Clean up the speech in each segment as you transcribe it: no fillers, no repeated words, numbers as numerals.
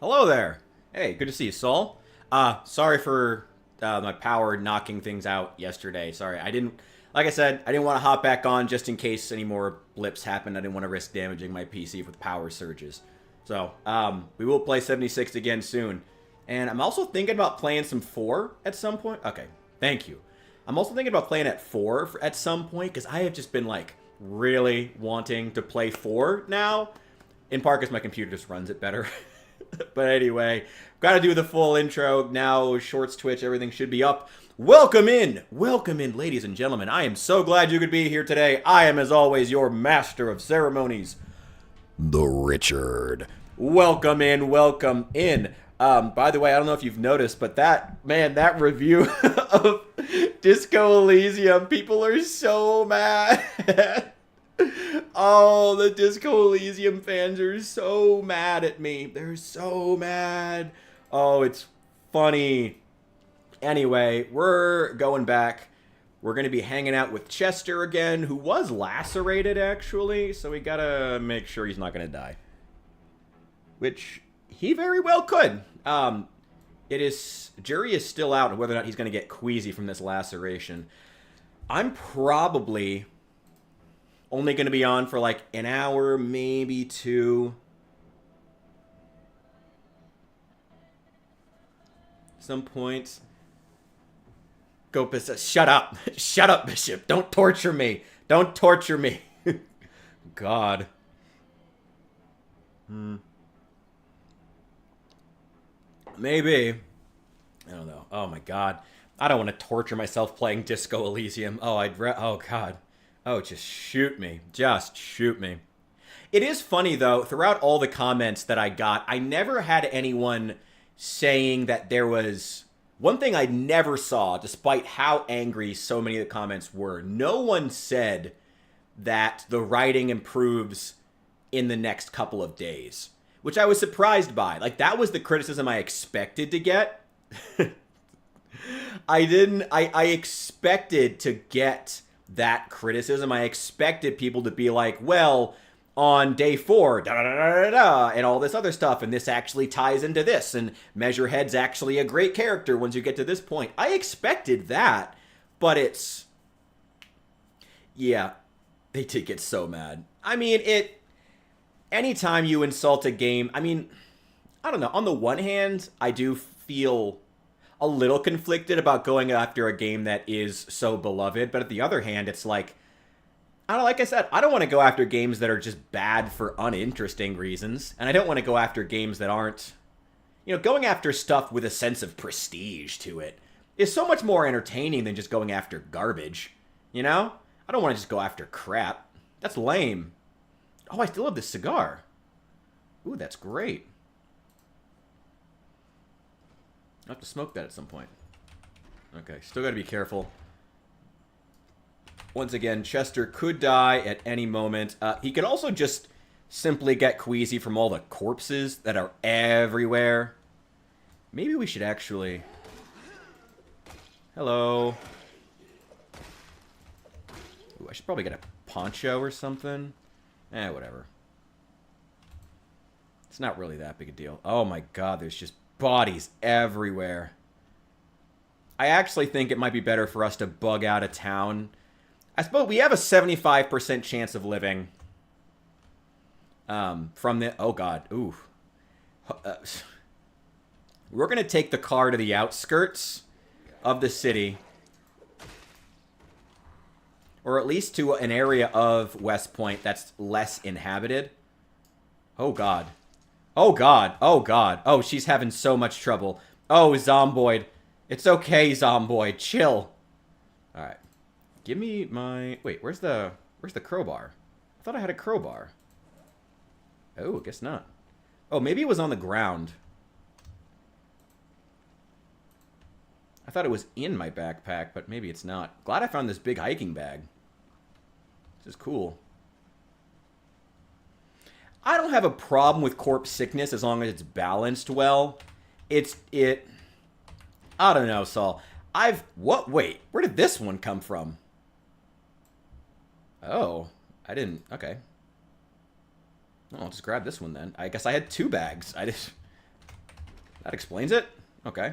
Hello there. Hey, good to see you, Saul. Sorry for my power knocking things out yesterday. Sorry, like I said, I didn't want to hop back on just in case any more blips happened. I didn't want to risk damaging my PC with power surges. So, we will play 76 again soon. And I'm also thinking about playing some 4 at some point. Okay, thank you. I'm also thinking about playing at 4 at some point because I have just been, like, really wanting to play 4 now. In part because my computer just runs it better. But anyway, gotta do the full intro now. Shorts, Twitch, everything should be up. Welcome in, ladies and gentlemen. I am so glad you could be here today. I am, as always, your master of ceremonies, the Richard. Welcome in, welcome in. By the way, I don't know if you've noticed, but that review of Disco Elysium, people are so mad. Oh, the Disco Elysium fans are so mad at me. They're so mad. Oh, it's funny. Anyway, we're going back. We're going to be hanging out with Chester again, who was lacerated, actually. So we got to make sure he's not going to die. Which he very well could. Jury is still out on whether or not he's going to get queasy from this laceration. I'm probably only going to be on for like an hour, maybe 2. Some points. Go, Bishop. Shut up. Shut up, Bishop. Don't torture me. Don't torture me. God. Maybe. I don't know. Oh my God. I don't want to torture myself playing Disco Elysium. Oh God. Oh, just shoot me. Just shoot me. It is funny, though, throughout all the comments that I got, I never had anyone saying that there was... One thing I never saw, despite how angry so many of the comments were, no one said that the writing improves in the next couple of days, which I was surprised by. Like, that was the criticism I expected to get. I expected to get that criticism. I expected people to be like, well, on day 4, da-da-da-da-da, and all this other stuff, and this actually ties into this, and Measurehead's actually a great character once you get to this point. I expected that, but it's... Yeah, they did get so mad. I mean, anytime you insult a game, I mean, I don't know. On the one hand, I do feel a little conflicted about going after a game that is so beloved, but at the other hand, it's like, I don't know, like I said, I don't want to go after games that are just bad for uninteresting reasons, and I don't want to go after games that aren't, going after stuff with a sense of prestige to it is so much more entertaining than just going after garbage, I don't want to just go after crap. That's lame. Oh, I still have this cigar. Ooh, that's great. I'll have to smoke that at some point. Okay, still gotta be careful. Once again, Chester could die at any moment. He could also just simply get queasy from all the corpses that are everywhere. Maybe we should actually... Hello. Ooh, I should probably get a poncho or something. Whatever. It's not really that big a deal. Oh my god, there's just bodies everywhere. I actually think it might be better for us to bug out of town. I suppose we have a 75% chance of living. From the... Oh god, ooh. We're going to take the car to the outskirts of the city. Or at least to an area of West Point that's less inhabited. Oh god. Oh god. Oh god. Oh, she's having so much trouble. Oh, Zomboid. It's okay, Zomboid. Chill. Alright. Give me my... Wait, where's the crowbar? I thought I had a crowbar. Oh, I guess not. Oh, maybe it was on the ground. I thought it was in my backpack, but maybe it's not. Glad I found this big hiking bag. This is cool. I don't have a problem with corpse sickness as long as it's balanced well. I don't know, Saul. Wait, where did this one come from? Oh, I didn't, okay. I'll just grab this one then. I guess I had 2 bags. That explains it? Okay.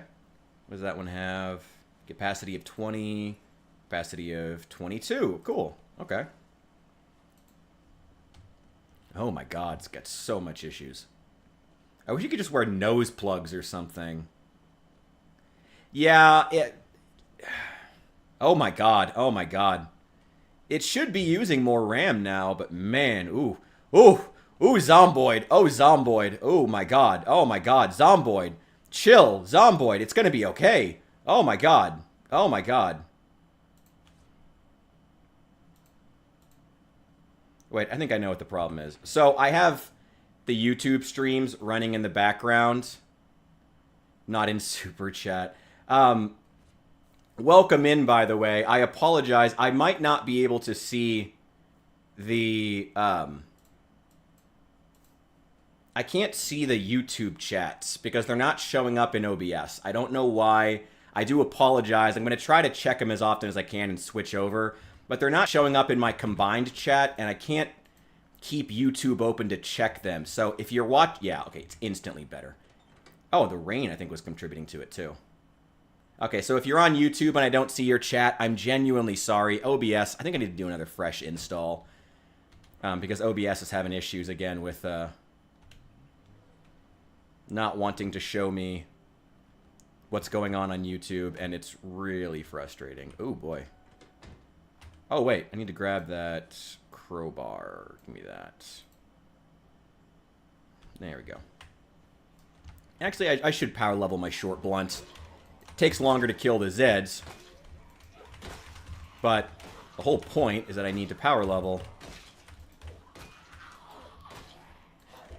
What does that one have? Capacity of 20. Capacity of 22. Cool. Okay. Oh my god, it's got so much issues. I wish you could just wear nose plugs or something. Yeah, oh my god, oh my god. It should be using more RAM now, but man, ooh. Ooh, Zomboid. Oh, Zomboid. Oh my god, Zomboid. Chill, Zomboid, it's gonna be okay. Oh my god. Oh my god. Wait, I think I know what the problem is. So, I have the YouTube streams running in the background. Not in Super Chat. Welcome in, by the way. I apologize. I might not be able to see the... I can't see the YouTube chats because they're not showing up in OBS. I don't know why. I do apologize. I'm going to try to check them as often as I can and switch over. But they're not showing up in my combined chat, and I can't keep YouTube open to check them. So if you're watching... Yeah, okay, it's instantly better. Oh, the rain, I think, was contributing to it, too. Okay, so if you're on YouTube and I don't see your chat, I'm genuinely sorry. OBS, I think I need to do another fresh install. Because OBS is having issues again with... not wanting to show me what's going on YouTube, and it's really frustrating. Oh, boy. Oh, wait. I need to grab that crowbar. Give me that. There we go. Actually, I should power level my short blunt. It takes longer to kill the Zeds. But the whole point is that I need to power level.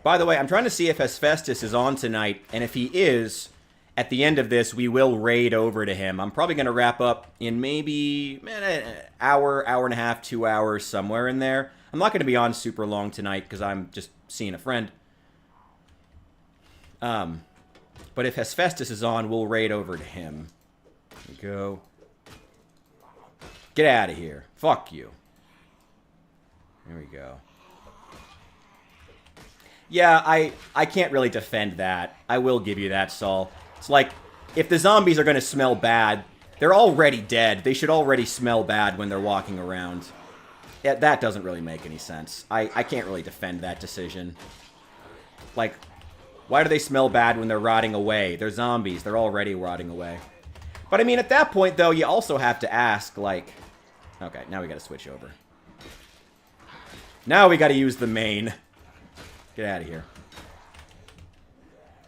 By the way, I'm trying to see if Hephaestus is on tonight, and if he is, at the end of this, we will raid over to him. I'm probably going to wrap up in maybe an hour, hour and a half, 2 hours, somewhere in there. I'm not going to be on super long tonight because I'm just seeing a friend. But if Hephaestus is on, we'll raid over to him. There we go. Get out of here. Fuck you. There we go. Yeah, I can't really defend that. I will give you that, Saul. It's like, if the zombies are going to smell bad, they're already dead. They should already smell bad when they're walking around. Yeah, that doesn't really make any sense. I can't really defend that decision. Like, why do they smell bad when they're rotting away? They're zombies. They're already rotting away. But, I mean, at that point, though, you also have to ask, like... Okay, now we gotta switch over. Now we gotta use the main... Get out of here.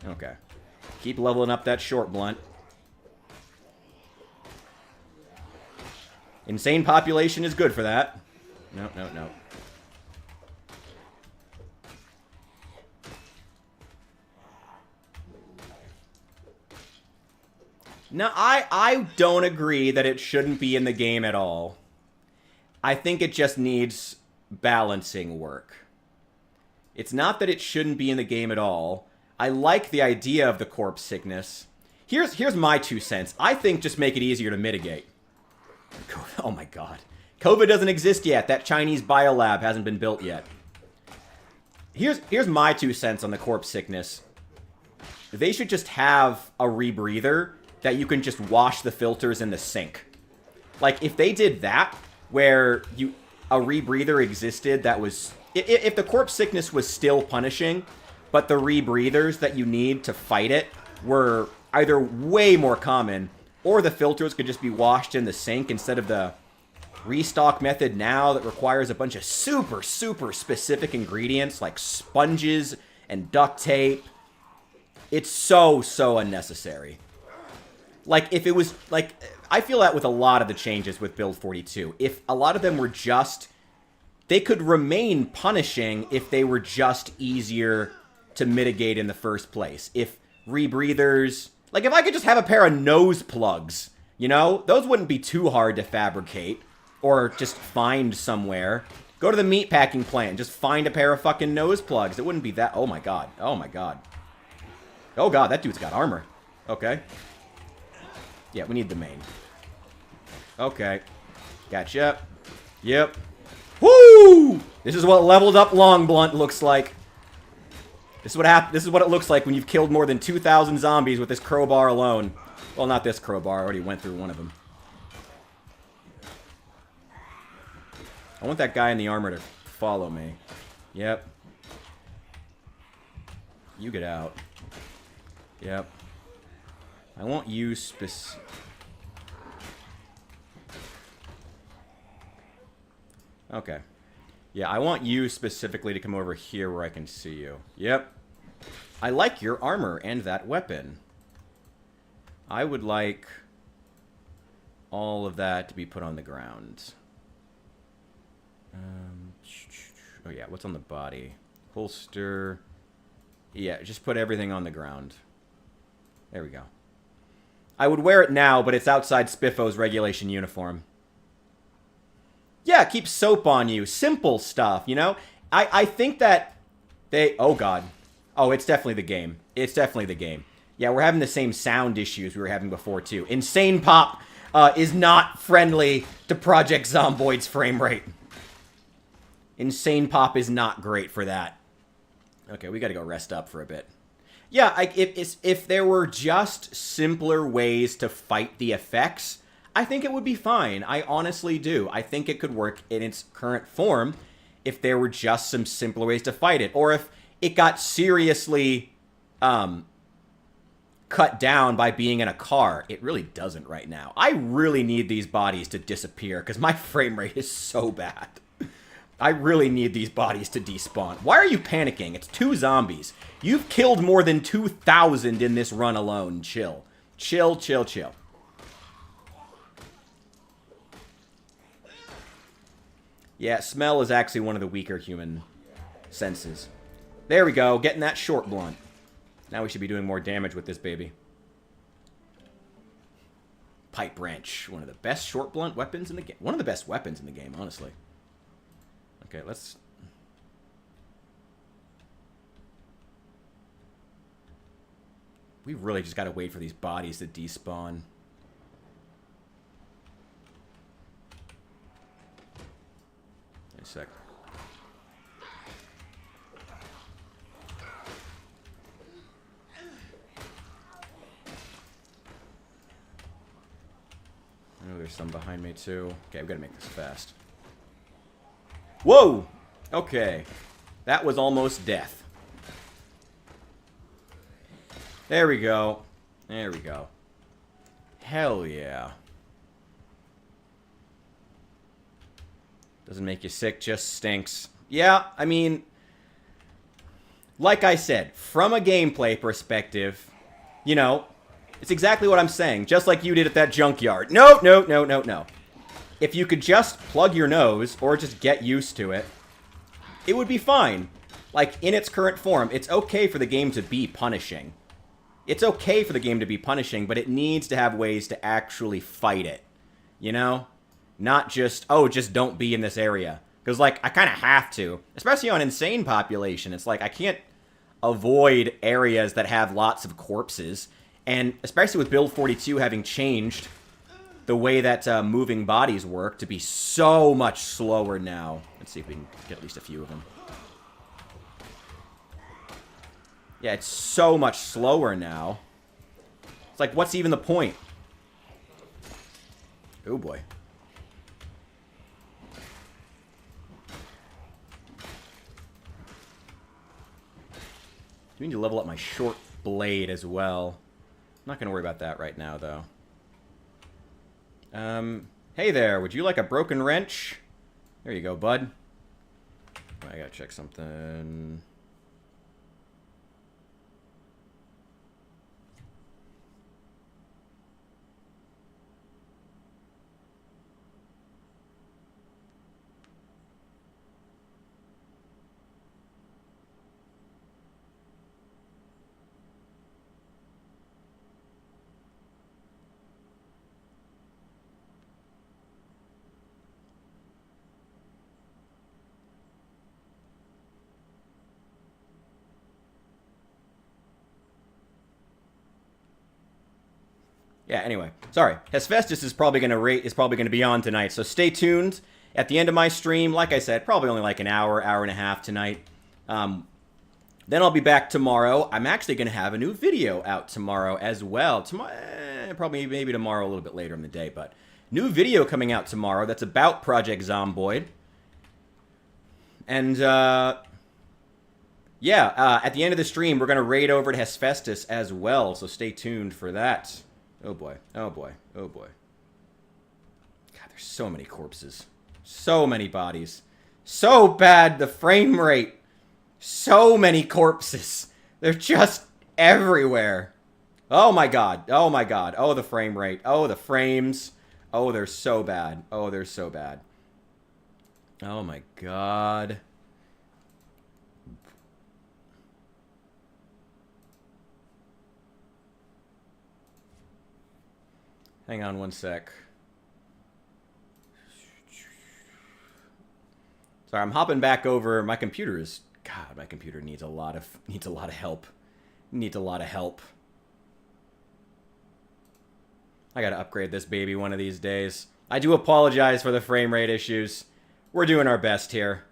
Okay. Keep leveling up that short blunt. Insane population is good for that. No, no, no. No, I don't agree that it shouldn't be in the game at all. I think it just needs balancing work. It's not that it shouldn't be in the game at all. I like the idea of the corpse sickness. Here's my 2 cents. I think just make it easier to mitigate. Oh my god. COVID doesn't exist yet. That Chinese biolab hasn't been built yet. Here's my 2 cents on the corpse sickness. They should just have a rebreather that you can just wash the filters in the sink. Like, if they did that, where a rebreather existed that was... If the corpse sickness was still punishing, but the rebreathers that you need to fight it were either way more common, or the filters could just be washed in the sink instead of the restock method now that requires a bunch of super, super specific ingredients like sponges and duct tape. It's so, so unnecessary. Like, if it was, like, I feel that with a lot of the changes with Build 42. If a lot of them were just, they could remain punishing if they were just easier to mitigate in the first place. If rebreathers, like, if I could just have a pair of nose plugs, you know, those wouldn't be too hard to fabricate or just find somewhere. Go to the meatpacking plant, just find a pair of fucking nose plugs. It wouldn't be that, oh my god, oh my god. Oh god, that dude's got armor. Okay. Yeah, we need the main. Okay. Gotcha. Yep. Woo! This is what leveled up Long Blunt looks like. This is what it looks like when you've killed more than 2,000 zombies with this crowbar alone. Well, not this crowbar. I already went through one of them. I want that guy in the armor to follow me. Yep. You get out. Yep. I want you Okay. Yeah, I want you specifically to come over here where I can see you. Yep. I like your armor and that weapon. I would like all of that to be put on the ground. Oh yeah, what's on the body? Holster. Yeah, just put everything on the ground. There we go. I would wear it now, but it's outside Spiffo's regulation uniform. Yeah, keep soap on you. Simple stuff, you know? I think that they... Oh, God. Oh, it's definitely the game. It's definitely the game. Yeah, we're having the same sound issues we were having before, too. Insane Pop is not friendly to Project Zomboid's frame rate. Insane Pop is not great for that. Okay, we gotta go rest up for a bit. Yeah, if there were just simpler ways to fight the effects, I think it would be fine. I honestly do. I think it could work in its current form if there were just some simpler ways to fight it. Or if it got seriously cut down by being in a car. It really doesn't right now. I really need these bodies to disappear because my frame rate is so bad. I really need these bodies to despawn. Why are you panicking? It's 2 zombies. You've killed more than 2,000 in this run alone. Chill. Chill, chill, chill. Yeah, smell is actually one of the weaker human senses. There we go, getting that short blunt. Now we should be doing more damage with this baby. Pipe wrench, one of the best short blunt weapons in the game. One of the best weapons in the game, honestly. Okay, let's... We really just gotta wait for these bodies to despawn. Wait a sec. I know there's some behind me too. Okay, we gotta make this fast. Whoa! Okay. That was almost death. There we go. There we go. Hell yeah. Doesn't make you sick, just stinks. Yeah, I mean... Like I said, from a gameplay perspective, you know, it's exactly what I'm saying. Just like you did at that junkyard. No, no, no, no, no. If you could just plug your nose, or just get used to it, it would be fine. Like, in its current form, it's okay for the game to be punishing. It's okay for the game to be punishing, but it needs to have ways to actually fight it. You know? Not just, oh, just don't be in this area. Because, like, I kind of have to. Especially on Insane Population. It's like, I can't avoid areas that have lots of corpses. And especially with Build 42 having changed the way that moving bodies work to be so much slower now. Let's see if we can get at least a few of them. Yeah, it's so much slower now. It's like, what's even the point? Oh boy. Do need to level up my short blade as well. I'm not going to worry about that right now, though. Hey there, would you like a broken wrench? There you go, bud. I gotta check something. Yeah, anyway. Sorry. Hephaestus is probably gonna be on tonight, so stay tuned. At the end of my stream, like I said, probably only like an hour and a half tonight. Then I'll be back tomorrow. I'm actually gonna have a new video out tomorrow as well. Probably maybe tomorrow a little bit later in the day, but new video coming out tomorrow that's about Project Zomboid. And yeah, at the end of the stream, we're gonna raid over to Hephaestus as well, so stay tuned for that. Oh boy, oh boy, oh boy. God, there's so many corpses. So many bodies. So bad, the frame rate. So many corpses. They're just everywhere. Oh my god, oh my god. Oh, the frame rate. Oh, the frames. Oh, they're so bad. Oh, they're so bad. Oh my god. Hang on one sec. Sorry, I'm hopping back over. My computer is... God, my computer needs a lot of help. Needs a lot of help. I gotta upgrade this baby one of these days. I do apologize for the frame rate issues. We're doing our best here.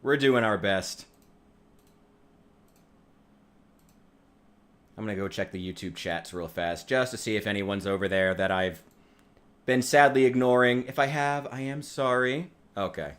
We're doing our best. I'm going to go check the YouTube chats real fast just to see if anyone's over there that I've been sadly ignoring. If I have, I am sorry. Okay.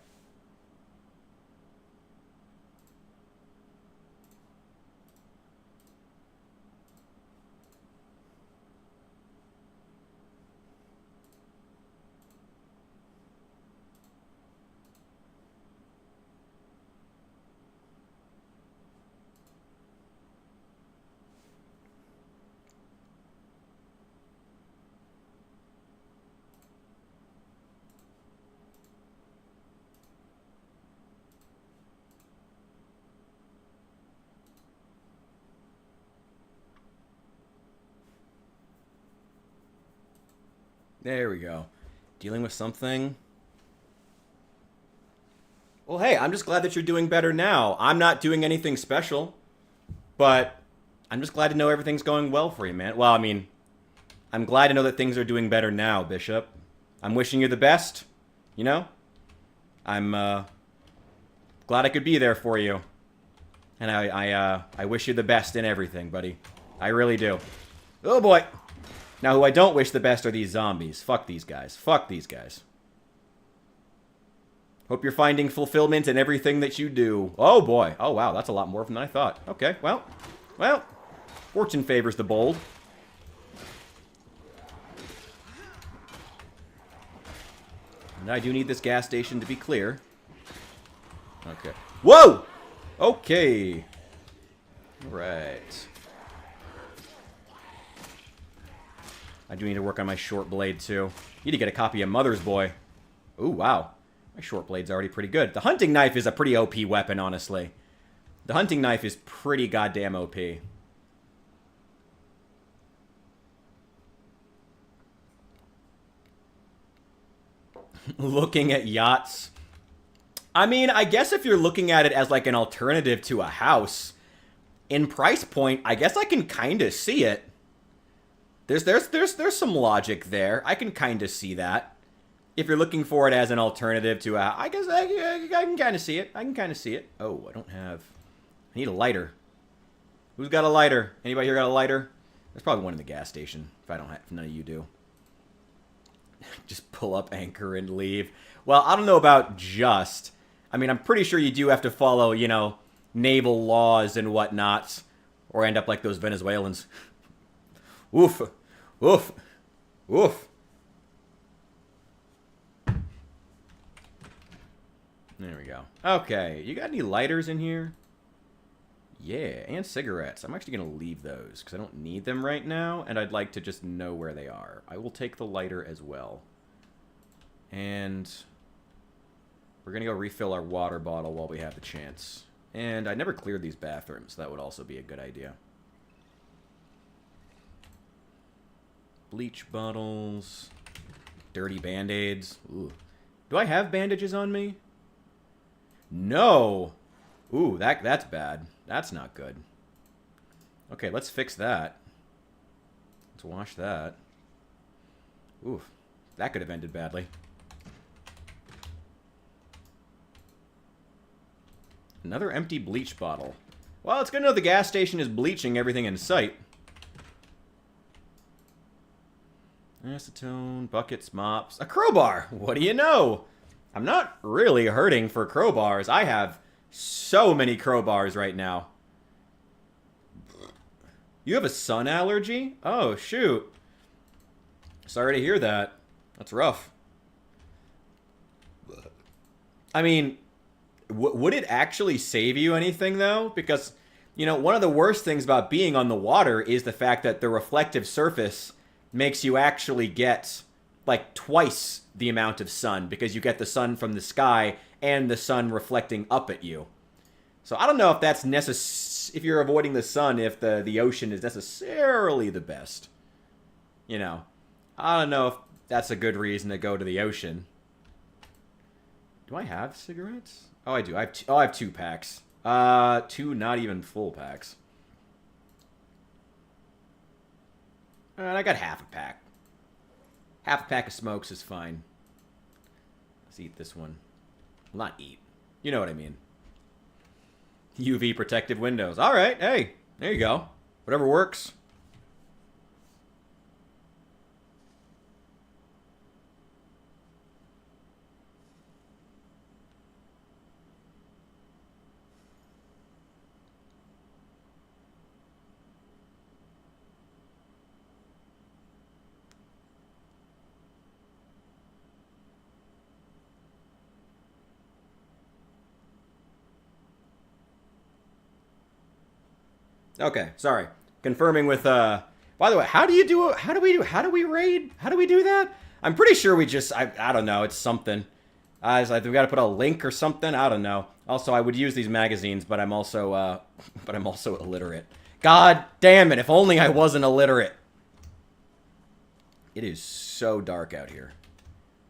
There we go. Dealing with something. Well, hey, I'm just glad that you're doing better now. I'm not doing anything special, but I'm just glad to know everything's going well for you, man. Well, I mean, I'm glad to know that things are doing better now, Bishop. I'm wishing you the best, you know? I'm glad I could be there for you. And I wish you the best in everything, buddy. I really do. Oh, boy. Now, who I don't wish the best are these zombies. Fuck these guys. Fuck these guys. Hope you're finding fulfillment in everything that you do. Oh, boy. Oh, wow. That's a lot more than I thought. Okay, well. Fortune favors the bold. And I do need this gas station to be clear. Okay. Whoa! Okay. All right. I do need to work on my short blade, too. Need to get a copy of Mother's Boy. Ooh, wow. My short blade's already pretty good. The hunting knife is a pretty OP weapon, honestly. The hunting knife is pretty goddamn OP. Looking at yachts. I mean, I guess if you're looking at it as like an alternative to a house, in price point, I guess I can kind of see it. There's some logic there. I can kind of see that. If you're looking for it as an alternative to, I guess I can kind of see it. I can kind of see it. Oh, I don't have... I need a lighter. Who's got a lighter? Anybody here got a lighter? There's probably one in the gas station. If I don't have, if none of you do. Just pull up anchor and leave. Well, I don't know about just. I mean, I'm pretty sure you do have to follow, you know, naval laws and whatnot, or end up like those Venezuelans. Oof. Oof. Oof. There we go. Okay, you got any lighters in here? Yeah, and cigarettes. I'm actually going to leave those, because I don't need them right now, and I'd like to just know where they are. I will take the lighter as well. And we're going to go refill our water bottle while we have the chance. And I never cleared these bathrooms, so that would also be a good idea. Bleach bottles. Dirty Band-Aids. Ooh. Do I have bandages on me? No! Ooh, that's bad. That's not good. Okay, let's fix that. Let's wash that. Oof. That could have ended badly. Another empty bleach bottle. Well, it's good to know the gas station is bleaching everything in sight. Acetone, buckets, mops, a crowbar. What do you know? I'm not really hurting for crowbars. I have so many crowbars right now. You have a sun allergy? Oh, shoot. Sorry to hear that. That's rough. I mean, would it actually save you anything, though? Because, you know, one of the worst things about being on the water is the fact that the reflective surface makes you actually get, like, twice the amount of sun, because you get the sun from the sky and the sun reflecting up at you. So I don't know if that's if you're avoiding the sun, if the ocean is necessarily the best. You know, I don't know if that's a good reason to go to the ocean. Do I have cigarettes? Oh, I do. I have 2 packs. 2 not even full packs. And I got half a pack. Half a pack of smokes is fine. Let's eat this one. Well, not eat. You know what I mean. UV protective windows. All right. Hey, there you go. Whatever works. Okay, sorry. Confirming with by the way, how do we raid? How do we do that? I'm pretty sure we just I don't know, it's something. It's like we got to put a link or something, I don't know. Also, I would use these magazines, but I'm also illiterate. God damn it, if only I wasn't illiterate. It is so dark out here.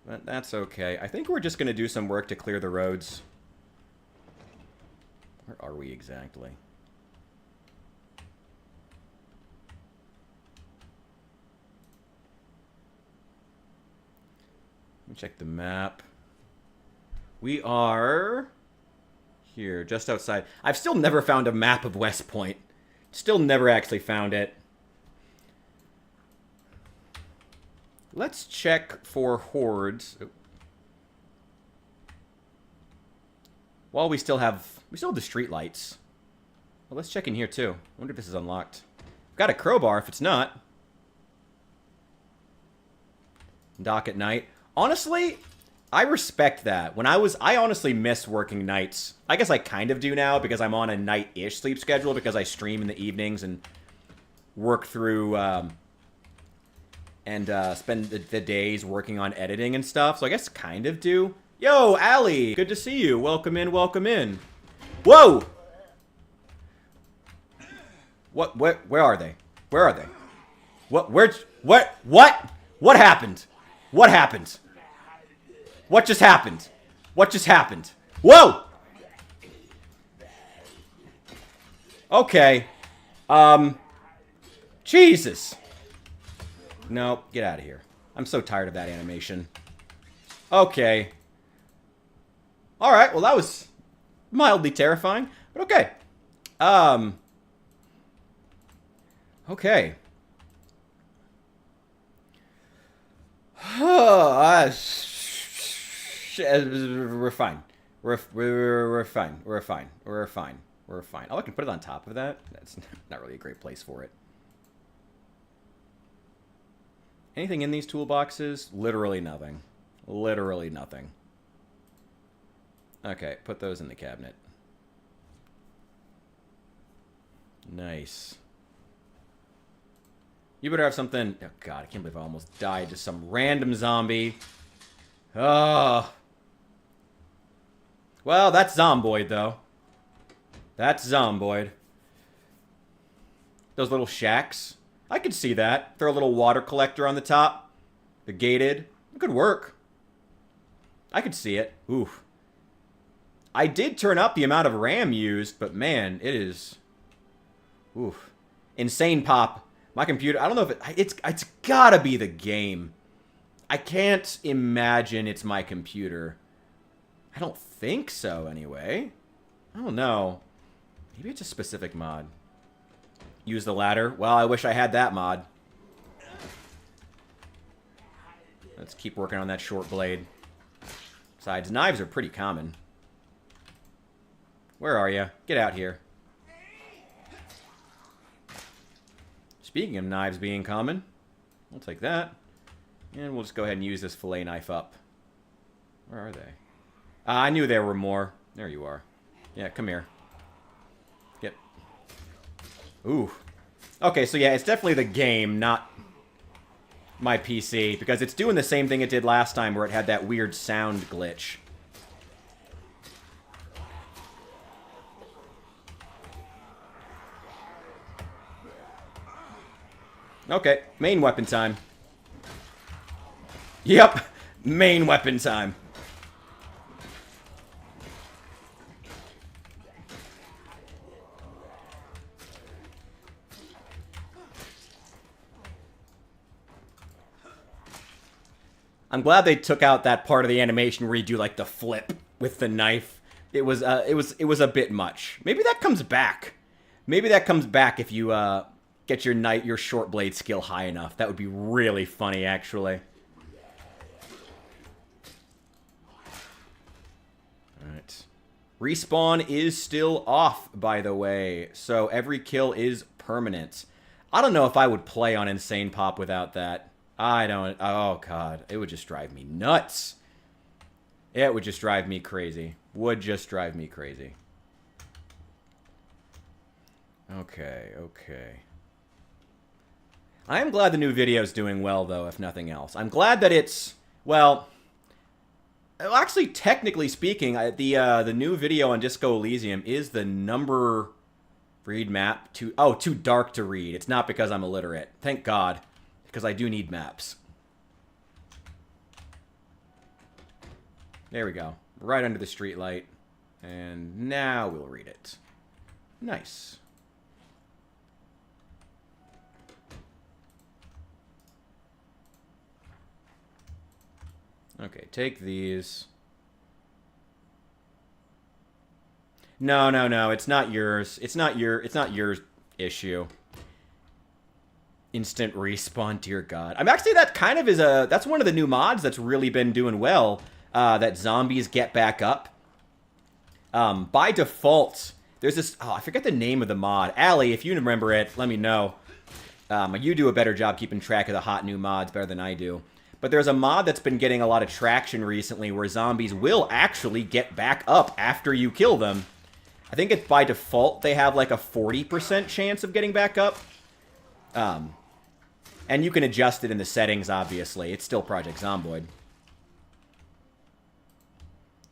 But that's okay. I think we're just going to do some work to clear the roads. Where are we exactly? Let me check the map. We are here, just outside. I've still never found a map of West Point. Still never actually found it. Let's check for hordes. While we still have the street lights. Well, let's check in here too. I wonder if this is unlocked. I've got a crowbar if it's not. Dock at night. Honestly, I respect that. I honestly miss working nights. I guess I kind of do now because I'm on a night-ish sleep schedule because I stream in the evenings and work through and spend the days working on editing and stuff. So I guess kind of do. Yo, Allie, good to see you. Welcome in, welcome in. Whoa! Where are they? Where are they? What happened? What happened? What just happened? What just happened? Whoa! Okay. Jesus. No, get out of here. I'm so tired of that animation. Okay. Alright, well that was mildly terrifying, but okay. Okay. We're fine. We're fine. We're fine. We're fine. We're fine. Oh, I can put it on top of that? That's not really a great place for it. Anything in these toolboxes? Literally nothing. Literally nothing. Okay, put those in the cabinet. Nice. You better have something... Oh, God, I can't believe I almost died to some random zombie. Oh. Well, that's Zomboid, though. That's Zomboid. Those little shacks. I could see that. Throw a little water collector on the top. The gated. It could work. I could see it. Oof. I did turn up the amount of RAM used, but man, it is... Oof. Insane pop. My computer, I don't know if it's gotta be the game. I can't imagine it's my computer. I don't think so, anyway. I don't know. Maybe it's a specific mod. Use the ladder. Well, I wish I had that mod. Let's keep working on that short blade. Besides, knives are pretty common. Where are you? Get out here. Speaking of knives being common, we'll take that. And we'll just go ahead and use this fillet knife up. Where are they? I knew there were more. There you are. Yeah, come here. Get. Ooh. Okay, so yeah, it's definitely the game, not my PC. Because it's doing the same thing it did last time where it had that weird sound glitch. Okay, main weapon time. Yep, main weapon time. I'm glad they took out that part of the animation where you do like the flip with the knife. It was a bit much. Maybe that comes back. Maybe that comes back if you get your short blade skill high enough. That would be really funny, actually. Alright. Respawn is still off, by the way. So every kill is permanent. I don't know if I would play on Insane Pop without that. I don't... Oh, God. It would just drive me nuts. It would just drive me crazy. Would just drive me crazy. Okay, okay. I am glad the new video is doing well, though, if nothing else. I'm glad that it's, well, actually, technically speaking, the new video on Disco Elysium is the number read map too dark to read. It's not because I'm illiterate. Thank God, because I do need maps. There we go. Right under the street light. And now we'll read it. Nice. Okay, take these. No, no, no, it's not yours. It's not your issue. Instant respawn, dear God. I'm actually, that kind of is that's one of the new mods that's really been doing well. That zombies get back up. By default, there's this, oh, I forget the name of the mod. Allie, if you remember it, let me know. You do a better job keeping track of the hot new mods better than I do. But there's a mod that's been getting a lot of traction recently where zombies will actually get back up after you kill them. I think it's by default they have like a 40% chance of getting back up. And you can adjust it in the settings, obviously. It's still Project Zomboid.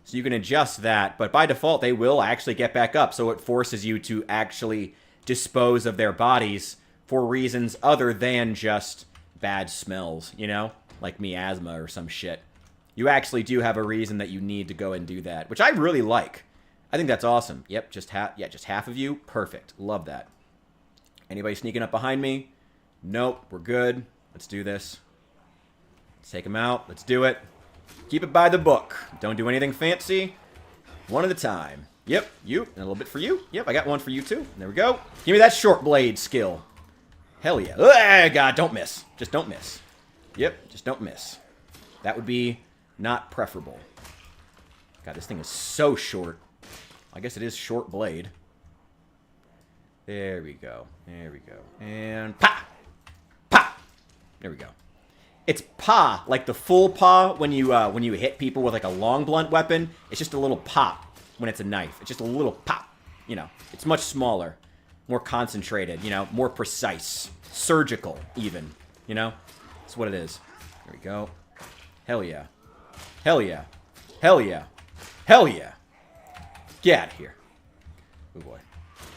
So you can adjust that, but by default they will actually get back up, so it forces you to actually dispose of their bodies for reasons other than just bad smells, you know? Like miasma or some shit. You actually do have a reason that you need to go and do that, which I really like. I think that's awesome. Yep, just half of you. Perfect. Love that. Anybody sneaking up behind me? Nope, we're good. Let's do this. Let's take them out. Let's do it. Keep it by the book. Don't do anything fancy. One at a time. Yep, you. And a little bit for you. Yep, I got one for you too. There we go. Give me that short blade skill. Hell yeah. Oh, God, don't miss. Just don't miss. Yep, just don't miss. That would be not preferable. God, this thing is so short. I guess it is short blade. There we go. There we go. And pa! Pa! There we go. It's pa, like the full pa when you hit people with like a long blunt weapon. It's just a little pop when it's a knife. It's just a little pop. You know, it's much smaller, more concentrated, you know, more precise, surgical even, you know? That's what it is. There we go. Hell yeah. Hell yeah. Hell yeah. Hell yeah. Get out of here. Oh boy.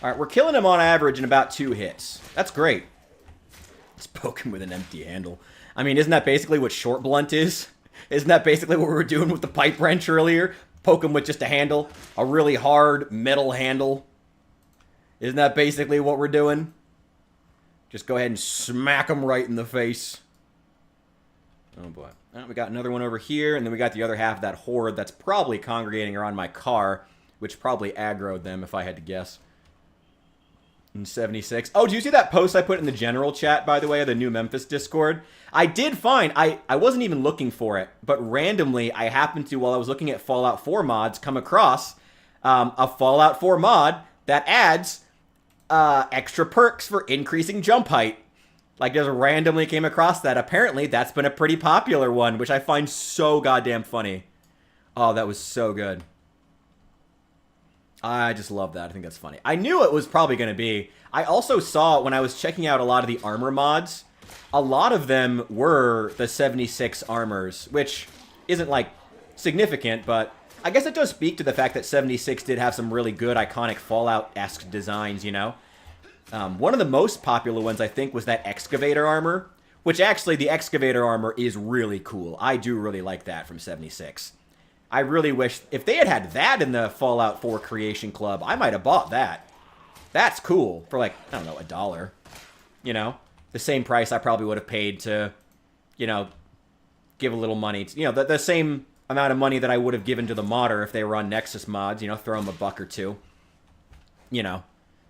All right, we're killing him on average in about 2 hits. That's great. Let's poke him with an empty handle. I mean, isn't that basically what short blunt is? Isn't that basically what we were doing with the pipe wrench earlier? Poke him with just a handle. A really hard metal handle. Isn't that basically what we're doing? Just go ahead and smack him right in the face. Oh boy. We got another one over here, and then we got the other half of that horde that's probably congregating around my car, which probably aggroed them if I had to guess. In 76. Oh, do you see that post I put in the general chat, by the way, of the New Memphis Discord? I did find, I wasn't even looking for it, but randomly I happened to, while I was looking at Fallout 4 mods, come across a Fallout 4 mod that adds extra perks for increasing jump height. Like, just randomly came across that. Apparently, that's been a pretty popular one, which I find so goddamn funny. Oh, that was so good. I just love that. I think that's funny. I knew it was probably going to be. I also saw, when I was checking out a lot of the armor mods, a lot of them were the 76 armors, which isn't, like, significant, but I guess it does speak to the fact that 76 did have some really good, iconic Fallout-esque designs, you know? One of the most popular ones, I think, was that excavator armor, which actually, the excavator armor is really cool. I do really like that from 76. I really wish, if they had that in the Fallout 4 Creation Club, I might have bought that. That's cool for, like, I don't know, $1. You know? The same price I probably would have paid to, you know, give a little money. You know, the same amount of money that I would have given to the modder if they were on Nexus mods, you know, throw them $1 or $2. You know.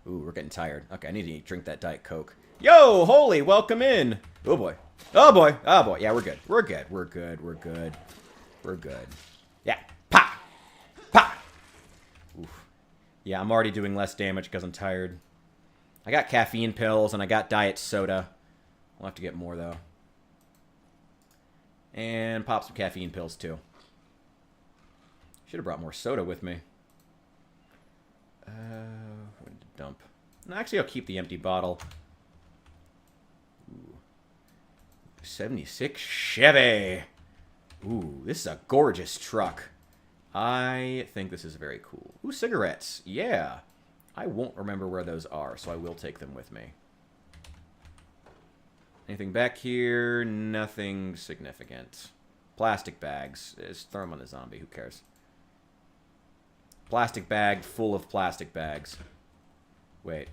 Ooh, we're getting tired. Okay, I need to drink that Diet Coke. Yo, Holy, welcome in. Oh, boy. Oh, boy. Oh, boy. Yeah, we're good. We're good. We're good. We're good. We're good. Yeah. Pa! Pa! Oof. Yeah, I'm already doing less damage because I'm tired. I got caffeine pills and I got diet soda. We'll have to get more, though. And pop some caffeine pills, too. Should have brought more soda with me. Dump. No, actually, I'll keep the empty bottle. Ooh. 76 Chevy. Ooh, this is a gorgeous truck. I think this is very cool. Ooh, cigarettes. Yeah. I won't remember where those are, so I will take them with me. Anything back here? Nothing significant. Plastic bags. Just throw them on the zombie. Who cares? Plastic bag full of plastic bags. Wait.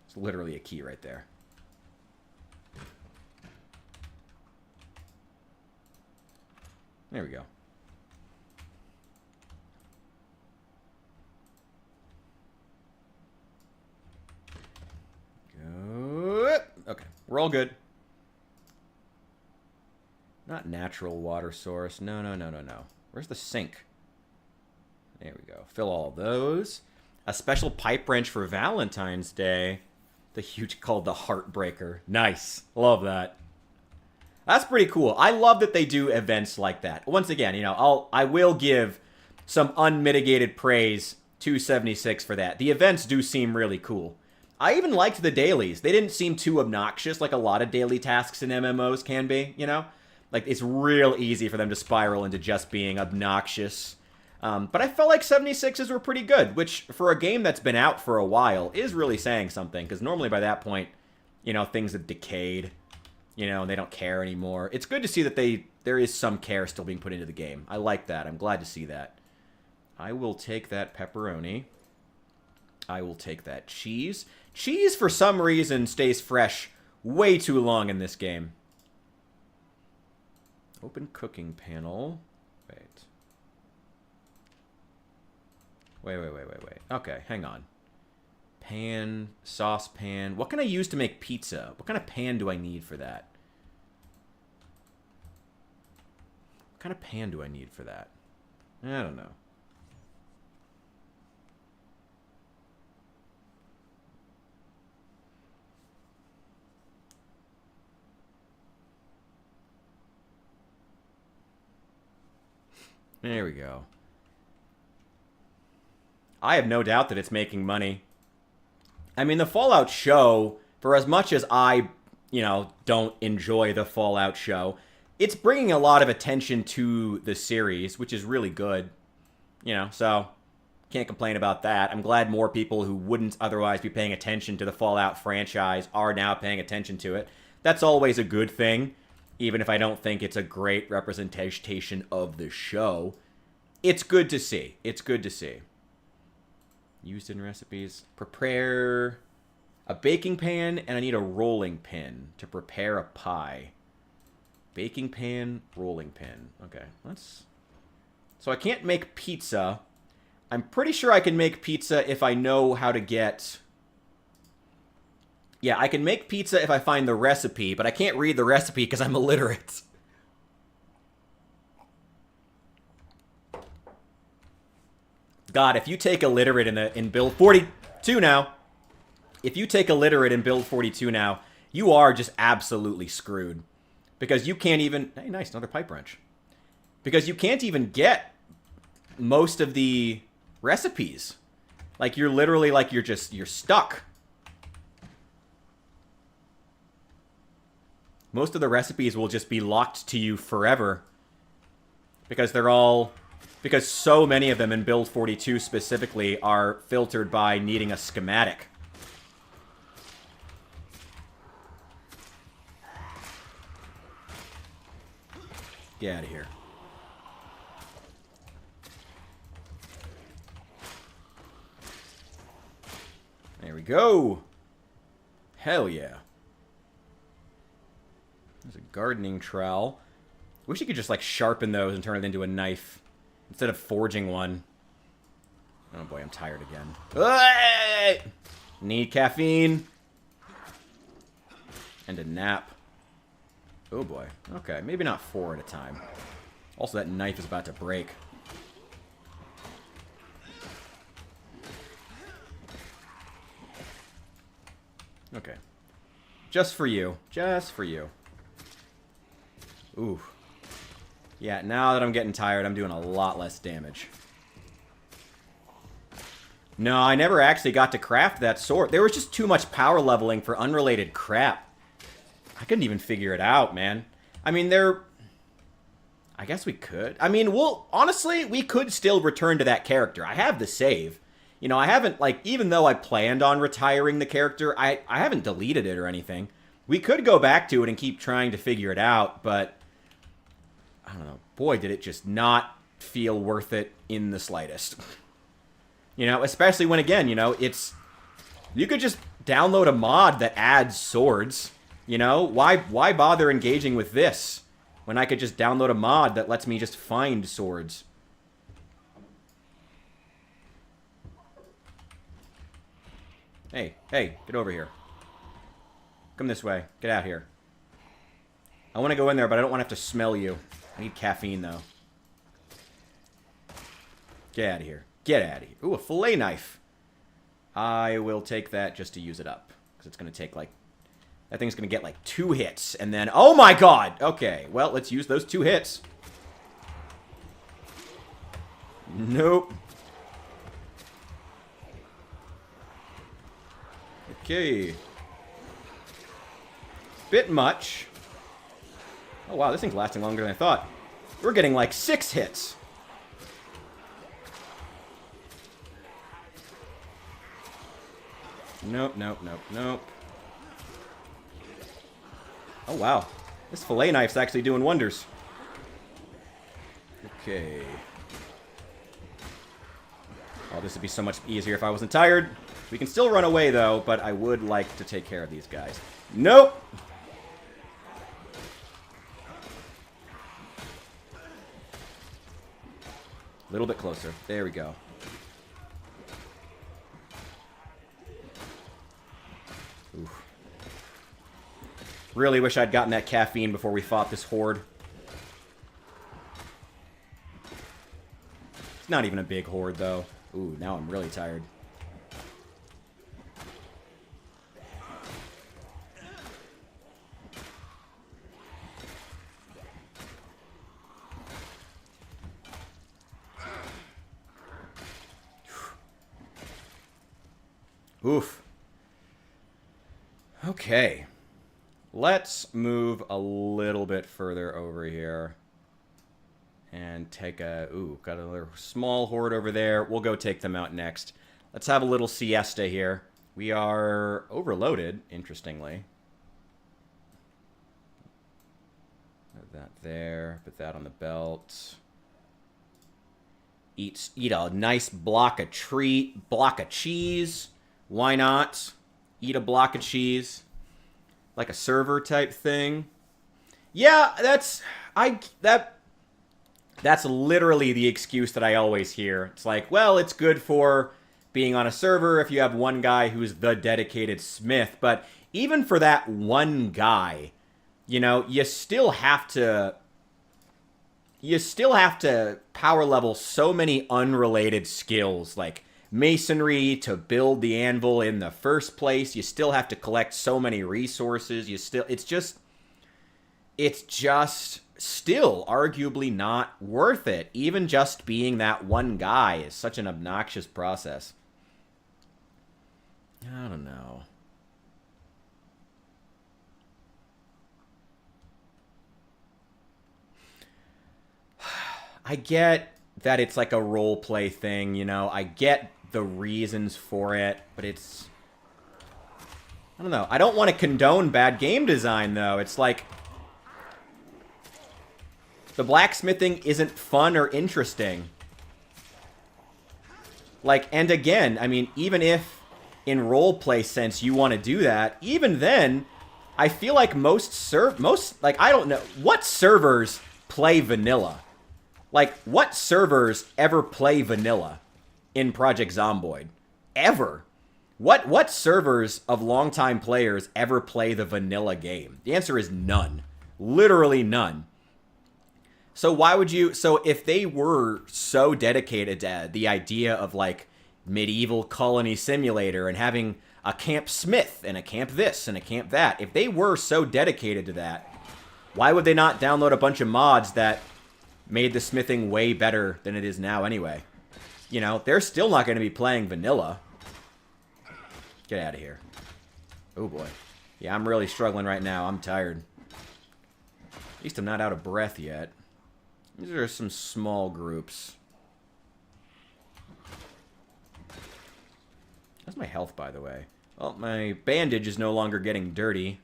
It's literally a key right there. There we go. Good. Okay, we're all good. Not natural water source. No, no, no, no, no. Where's the sink? There we go. Fill all those. A special pipe wrench for Valentine's Day. The huge, called the Heartbreaker. Nice. Love that. That's pretty cool. I love that they do events like that. Once again, you know, I will give some unmitigated praise to 76 for that. The events do seem really cool. I even liked the dailies. They didn't seem too obnoxious like a lot of daily tasks in MMOs can be, you know? Like, it's real easy for them to spiral into just being obnoxious. But I felt like 76s were pretty good, which, for a game that's been out for a while, is really saying something. Because normally by that point, you know, things have decayed, you know, and they don't care anymore. It's good to see that there is some care still being put into the game. I like that. I'm glad to see that. I will take that pepperoni. I will take that cheese. Cheese, for some reason, stays fresh way too long in this game. Open cooking panel. Wait. Okay, hang on. Pan, saucepan. What can I use to make pizza? What kind of pan do I need for that? What kind of pan do I need for that? I don't know. There we go. I have no doubt that it's making money. I mean, the Fallout show, for as much as I, don't enjoy the Fallout show, it's bringing a lot of attention to the series, which is really good. So can't complain about that. I'm glad more people who wouldn't otherwise be paying attention to the Fallout franchise are now paying attention to it. That's always a good thing, even if I don't think it's a great representation of the show. It's good to see. It's good to see. Used in recipes. Prepare a baking pan, and I need a rolling pin to prepare a pie. Baking pan, rolling pin. Okay, let's... So I can't make pizza. I'm pretty sure I can make pizza if I know how to get... Yeah, I can make pizza if I find the recipe, but I can't read the recipe because I'm illiterate. God, if you take illiterate in build 42 now, if you take illiterate in build 42 now, you are just absolutely screwed. Because you can't even... Hey, nice, another pipe wrench. Because you can't even get most of the recipes. Like, you're literally, like, you're stuck. Most of the recipes will just be locked to you forever. Because they're all... Because so many of them in build 42 specifically are filtered by needing a schematic. Get out of here. There we go. Hell yeah. There's a gardening trowel. Wish you could just, like, sharpen those and turn it into a knife instead of forging one. Oh boy, I'm tired again. Hey! Need caffeine. And a nap. Oh boy. Okay, maybe not 4 at a time. Also, that knife is about to break. Okay. Just for you. Just for you. Ooh. Yeah, now that I'm getting tired, I'm doing a lot less damage. No, I never actually got to craft that sword. There was just too much power leveling for unrelated crap. I couldn't even figure it out, man. I mean, I guess we could. I mean, honestly, we could still return to that character. I have the save. I haven't, like, even though I planned on retiring the character, I haven't deleted it or anything. We could go back to it and keep trying to figure it out, but... I don't know. Boy, did it just not feel worth it in the slightest. Especially when, again, it's... You could just download a mod that adds swords. Why bother engaging with this when I could just download a mod that lets me just find swords? Hey, get over here. Come this way. Get out here. I want to go in there, but I don't want to have to smell you. I need caffeine, though. Get out of here. Get out of here. Ooh, a fillet knife. I will take that just to use it up. Because it's going to take, like... That thing's going to get, like, 2 hits. And then... Oh, my God! Okay, well, let's use those 2 hits. Nope. Okay. Bit much. Oh, wow, this thing's lasting longer than I thought. We're getting, like, 6 hits. Nope. Oh, wow. This fillet knife's actually doing wonders. Okay. Oh, this would be so much easier if I wasn't tired. We can still run away, though, but I would like to take care of these guys. Nope! A little bit closer. There we go. Oof. Really wish I'd gotten that caffeine before we fought this horde. It's not even a big horde, though. Ooh, now I'm really tired. Oof. Okay. Let's move a little bit further over here. And take a... Ooh, got another small horde over there. We'll go take them out next. Let's have a little siesta here. We are overloaded, interestingly. Put that there. Put that on the belt. Eat a nice block of cheese. Why not? Eat a block of cheese. Like a server type thing. Yeah, that's literally the excuse that I always hear. It's like, well, it's good for being on a server if you have one guy who's the dedicated smith. But even for that one guy, you know, you still have to power level so many unrelated skills, like masonry to build the anvil in the first place. You still have to collect so many resources. It's just still arguably not worth it. Even just being that one guy is such an obnoxious process. I don't know. I get that it's like a role play thing, you know. I get the reasons for it, but it's... I don't know. I don't want to condone bad game design, though. It's like... the blacksmithing isn't fun or interesting. Like, and again, I mean, even if in roleplay sense you want to do that, even then, I feel like like, I don't know, what servers play vanilla? Like, what servers ever play vanilla in Project Zomboid? Ever? What servers of longtime players ever play the vanilla game? The answer is none. Literally none. So why would you... So if they were so dedicated to the idea of, like, medieval colony simulator and having a camp smith and a camp this and a camp that, if they were so dedicated to that, why would they not download a bunch of mods that made the smithing way better than it is now anyway? You know, they're still not going to be playing vanilla. Get out of here. Oh, boy. Yeah, I'm really struggling right now. I'm tired. At least I'm not out of breath yet. These are some small groups. How's my health, by the way? Well, my bandage is no longer getting dirty.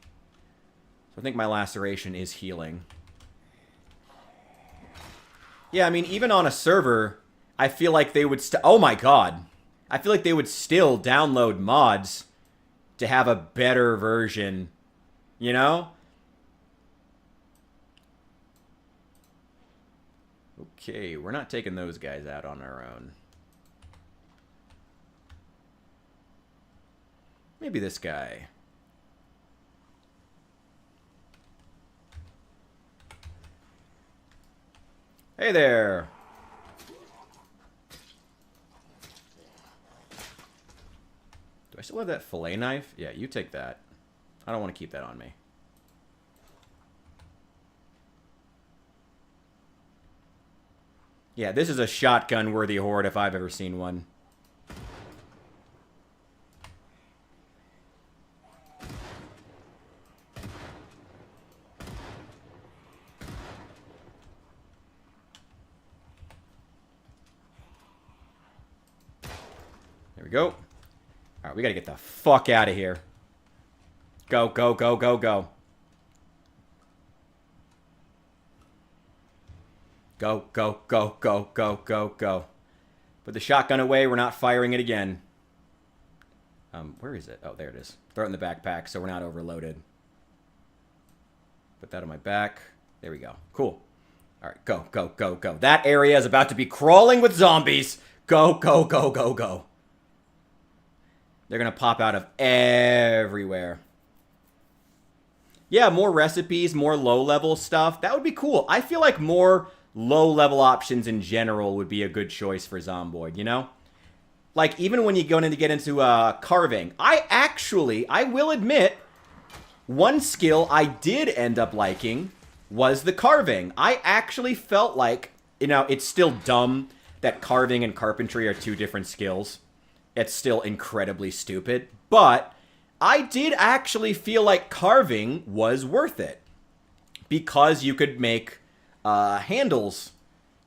So I think my laceration is healing. Yeah, I mean, even on a server, I feel like they would oh my god. I feel like they would still download mods to have a better version. You know? Okay, we're not taking those guys out on our own. Maybe this guy. Hey there! Do I still have that fillet knife? Yeah, you take that. I don't want to keep that on me. Yeah, this is a shotgun-worthy horde if I've ever seen one. There we go. Alright, we gotta get the fuck out of here. Go, go, go, go, go. Go, go, go, go, go, go, go. Put the shotgun away. We're not firing it again. Where is it? Oh, there it is. Throw it in the backpack so we're not overloaded. Put that on my back. There we go. Cool. All right, go, go, go, go. That area is about to be crawling with zombies. Go, go, go, go, go. They're going to pop out of everywhere. Yeah, more recipes, more low-level stuff. That would be cool. I feel like more low-level options in general would be a good choice for Zomboid, you know? Like, even when you go in to get into carving. I will admit, one skill I did end up liking was the carving. I actually felt like, you know, it's still dumb that carving and carpentry are two different skills. It's still incredibly stupid. But I did actually feel like carving was worth it. Because you could make handles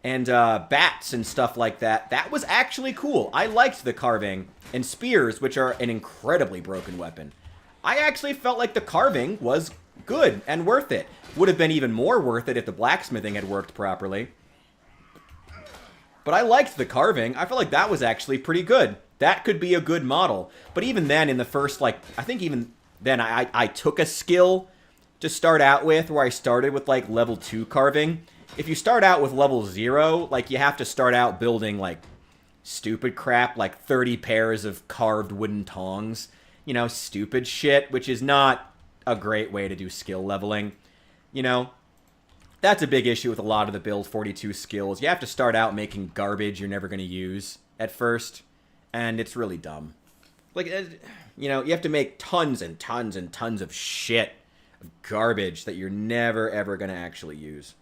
and bats and stuff like that. That was actually cool. I liked the carving. And spears, which are an incredibly broken weapon. I actually felt like the carving was good and worth it. Would have been even more worth it if the blacksmithing had worked properly. But I liked the carving. I felt like that was actually pretty good. That could be a good model. But even then, in the first, like, I think even then I took a skill to start out with where I started with, like, level 2 carving. If you start out with level 0, like, you have to start out building, like, stupid crap, like 30 pairs of carved wooden tongs. You know, stupid shit, which is not a great way to do skill leveling. You know, that's a big issue with a lot of the Build 42 skills. You have to start out making garbage you're never going to use at first, and it's really dumb. Like, you know, you have to make tons and tons and tons of shit, of garbage that you're never, ever going to actually use.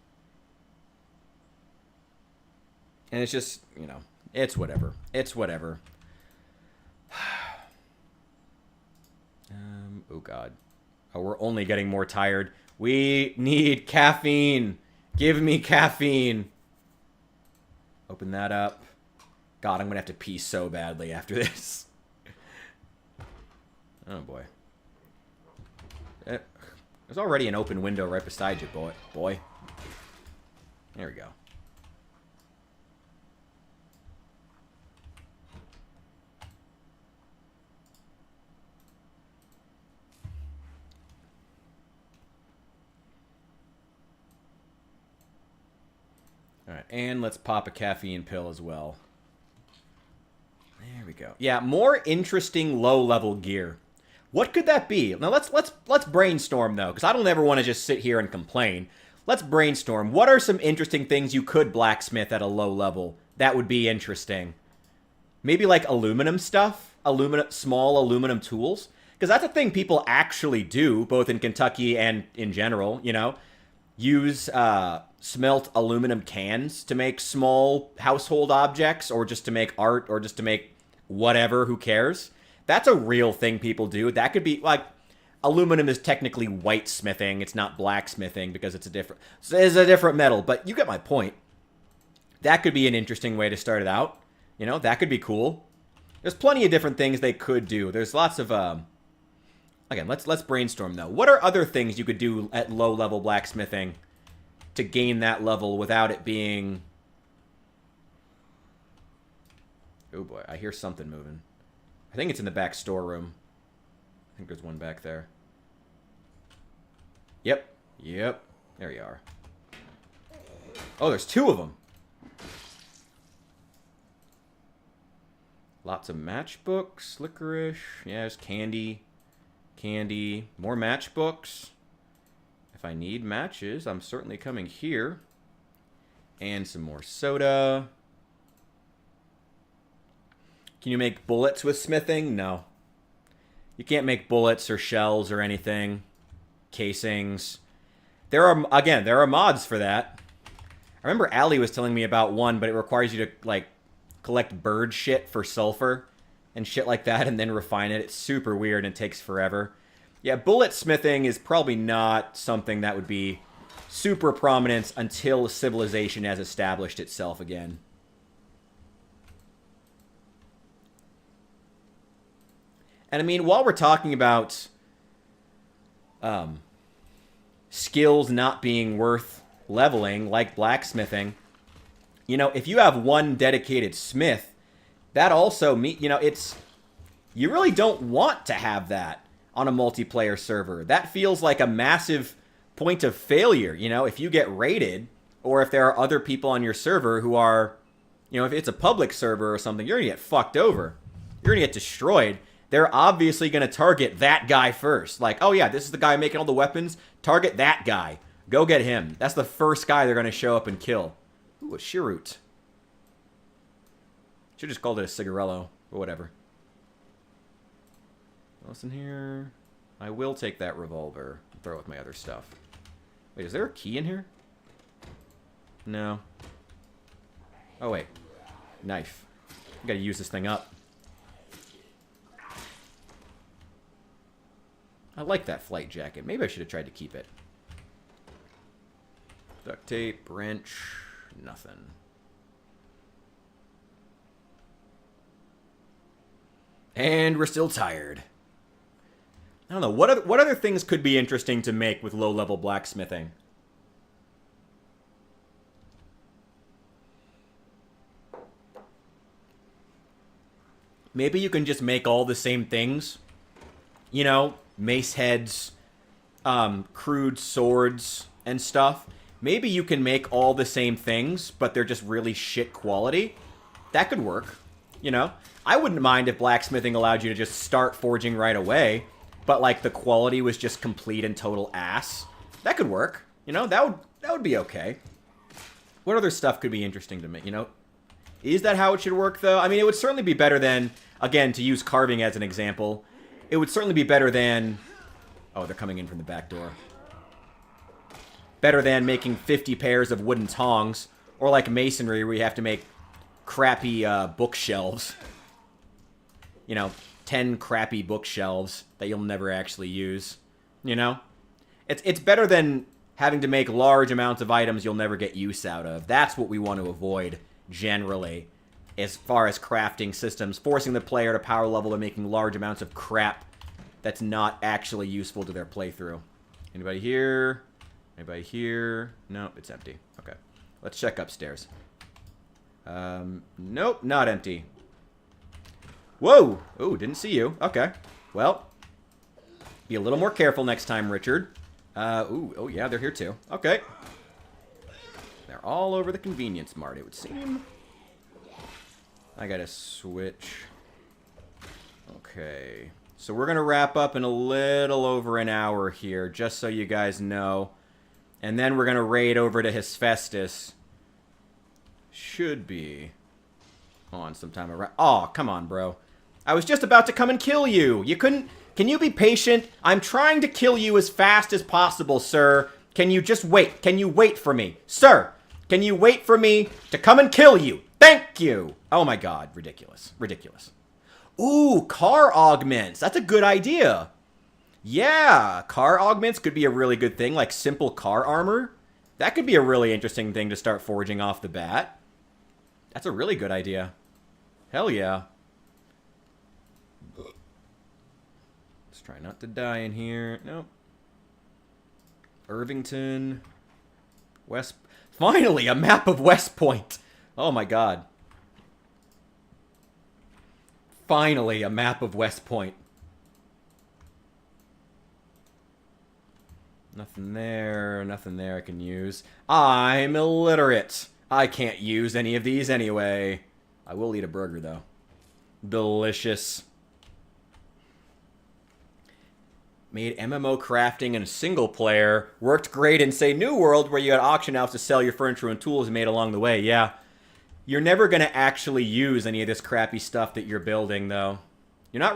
And it's just, you know, it's whatever. It's whatever. Oh, God. Oh, we're only getting more tired. We need caffeine. Give me caffeine. Open that up. God, I'm going to have to pee so badly after this. Oh, boy. There's already an open window right beside you, boy. There we go. Alright, and let's pop a caffeine pill as well. There we go. Yeah, more interesting low-level gear. What could that be? Now let's brainstorm though, because I don't ever want to just sit here and complain. Let's brainstorm. What are some interesting things you could blacksmith at a low level that would be interesting? Maybe like aluminum stuff? Small aluminum tools? Because that's a thing people actually do, both in Kentucky and in general, you know? Use smelt aluminum cans to make small household objects, or just to make art, or just to make whatever, who cares? That's a real thing people do. That could be, like, aluminum is technically white smithing. It's not blacksmithing because it's a different metal, but you get my point. That could be an interesting way to start it out. You know, that could be cool. There's plenty of different things they could do. There's lots of, again, let's brainstorm, though. What are other things you could do at low-level blacksmithing to gain that level without it being... Oh, boy. I hear something moving. I think it's in the back storeroom. I think there's one back there. Yep. There you are. Oh, there's two of them. Lots of matchbooks, licorice. Yeah, there's candy. More matchbooks. If I need matches, I'm certainly coming here. And some more soda. Can you make bullets with smithing? No. You can't make bullets or shells or anything. Casings. There are mods for that. I remember Allie was telling me about one, but it requires you to, like, collect bird shit for sulfur and shit like that and then refine it. It's super weird and it takes forever. Yeah, bullet smithing is probably not something that would be super prominent until civilization has established itself again. And I mean, while we're talking about skills not being worth leveling, like blacksmithing, you know, if you have one dedicated smith, that also, it's... You really don't want to have that on a multiplayer server. That feels like a massive point of failure, if you get raided, or if there are other people on your server who are, if it's a public server or something, you're going to get fucked over. You're going to get destroyed. They're obviously going to target that guy first. Like, oh yeah, this is the guy making all the weapons. Target that guy. Go get him. That's the first guy they're going to show up and kill. Ooh, a Shirut. Should just called it a cigarello, but whatever. What's in here? I will take that revolver and throw it with my other stuff. Wait, is there a key in here? No. Oh, wait. Knife. I gotta use this thing up. I like that flight jacket. Maybe I should have tried to keep it. Duct tape, wrench, nothing. And we're still tired. I don't know. What other things could be interesting to make with low-level blacksmithing? Maybe you can just make all the same things. Mace heads, crude swords and stuff. Maybe you can make all the same things, but they're just really shit quality. That could work, I wouldn't mind if blacksmithing allowed you to just start forging right away, but, like, the quality was just complete and total ass. That could work, that would be okay. What other stuff could be interesting to me, Is that how it should work, though? I mean, it would certainly be better than, again, to use carving as an example, it would certainly be better than... Oh, they're coming in from the back door. Better than making 50 pairs of wooden tongs, or like masonry where you have to make crappy bookshelves. 10 crappy bookshelves that you'll never actually use. It's better than having to make large amounts of items you'll never get use out of. That's what we want to avoid, generally, as far as crafting systems. Forcing the player to power level and making large amounts of crap that's not actually useful to their playthrough. Anybody here? Anybody here? Nope, it's empty. Okay. Let's check upstairs. Nope, not empty. Whoa! Oh, didn't see you. Okay. Well, be a little more careful next time, Richard. Oh yeah, they're here too. Okay. They're all over the convenience mart, it would seem. I gotta switch. Okay. So we're gonna wrap up in a little over an hour here, just so you guys know. And then we're gonna raid over to Hephaestus. Should be on sometime around. Oh, come on, bro. I was just about to come and kill you. You couldn't... Can you be patient? I'm trying to kill you as fast as possible, sir. Can you just wait? Can you wait for me? Sir, can you wait for me to come and kill you? Thank you. Oh my god. Ridiculous. Ridiculous. Ooh, car augments. That's a good idea. Yeah, car augments could be a really good thing, like simple car armor. That could be a really interesting thing to start forging off the bat. That's a really good idea. Hell yeah. Let's try not to die in here. Nope. Irvington. West... Finally, a map of West Point. Oh my god. Finally, a map of West Point. Nothing there I can use. I'm illiterate. I can't use any of these anyway. I will eat a burger, though. Delicious. Made MMO crafting in a single player. Worked great in, say, New World, where you had auction houses to sell your furniture and tools made along the way. Yeah. You're never going to actually use any of this crappy stuff that you're building, though. You're not...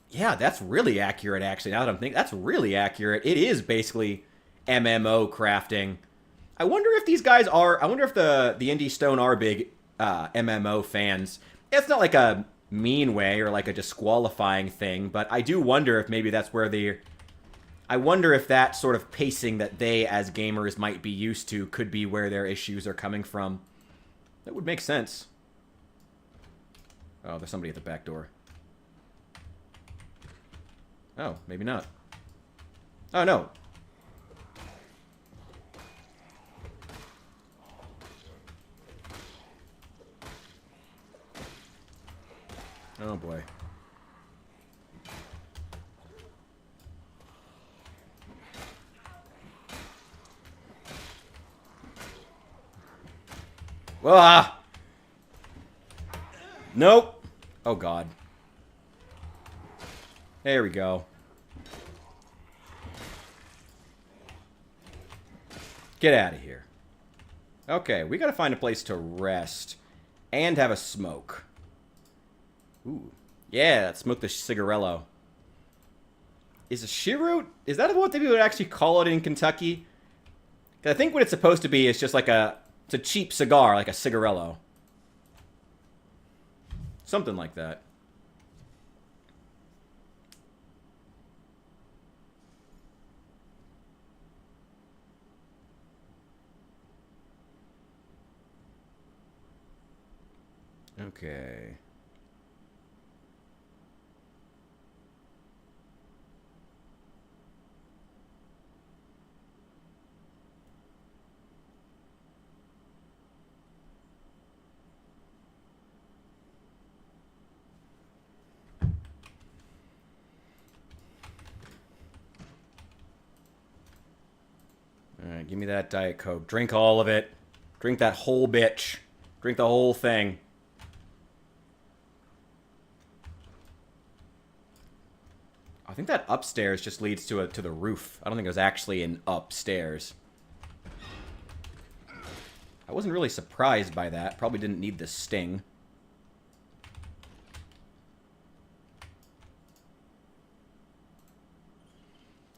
Yeah, that's really accurate, actually. Now that I'm thinking, that's really accurate. It is basically MMO crafting. I wonder if these guys are... I wonder if the Indie Stone are big MMO fans. It's not like a mean way or like a disqualifying thing, but I do wonder if maybe that's where the... I wonder if that sort of pacing that they, as gamers, might be used to could be where their issues are coming from. That would make sense. Oh, there's somebody at the back door. Oh, maybe not. Oh, no. Oh boy. Ah! Nope. Oh god. There we go. Get out of here. Okay, we gotta find a place to rest. And have a smoke. Ooh. Yeah, smoke the cigarello. Is a cheroot? Is that what they would actually call it in Kentucky? 'Cause I think what it's supposed to be is just like it's a cheap cigar, like a cigarello. Something like that. Okay. Alright, give me that Diet Coke. Drink all of it. Drink that whole bitch. Drink the whole thing. I think that upstairs just leads to the roof. I don't think it was actually an upstairs. I wasn't really surprised by that. Probably didn't need the sting.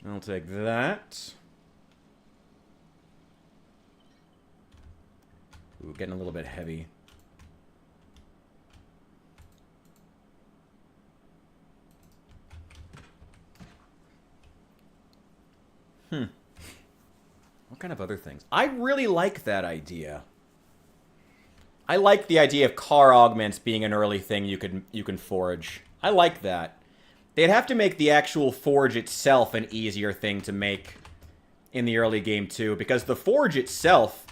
I'll take that. Ooh, getting a little bit heavy. What kind of other things? I really like that idea. I like the idea of car augments being an early thing you can forge. I like that. They'd have to make the actual forge itself an easier thing to make in the early game too, because the forge itself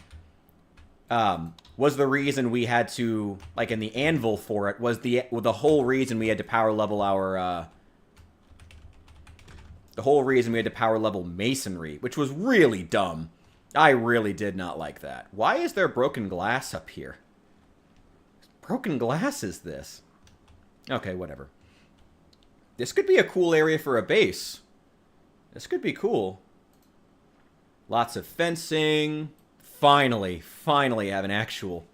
was the reason we had to, like in the anvil for it, was the whole reason we had to power level our the whole reason we had to power level masonry, which was really dumb. I really did not like that. Why is there broken glass up here? Broken glass is this? Okay, whatever. This could be a cool area for a base. This could be cool. Lots of fencing. Finally have an actual...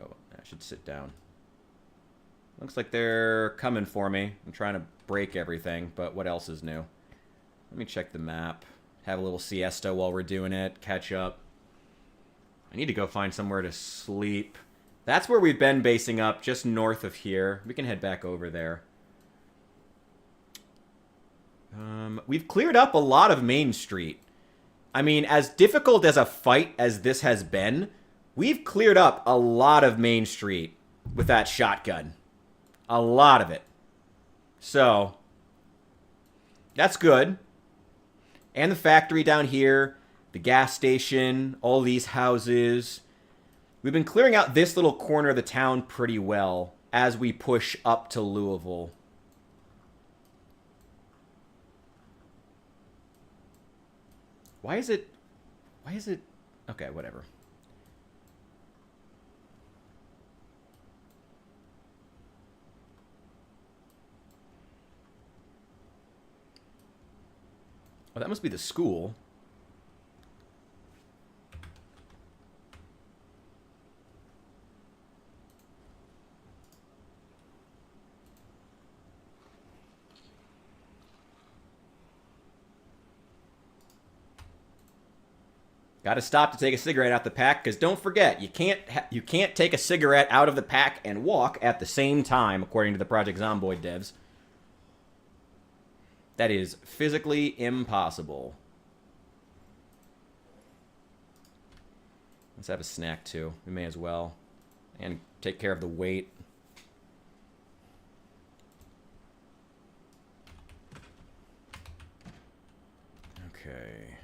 Oh, I should sit down. Looks like they're coming for me. I'm trying to break everything, but what else is new? Let me check the map. Have a little siesta while we're doing it. Catch up. I need to go find somewhere to sleep. That's where we've been basing up, just north of here. We can head back over there. We've cleared up a lot of Main Street. I mean, as difficult as a fight as this has been, we've cleared up a lot of Main Street with that shotgun. A lot of it. So, that's good. And the factory down here, the gas station, all these houses. We've been clearing out this little corner of the town pretty well as we push up to Louisville. Why is it... Okay, whatever. Oh, that must be the school. Got to stop to take a cigarette out the pack, because don't forget, you can't take a cigarette out of the pack and walk at the same time, according to the Project Zomboid devs. That is physically impossible. Let's have a snack too. We may as well. And take care of the weight. Okay.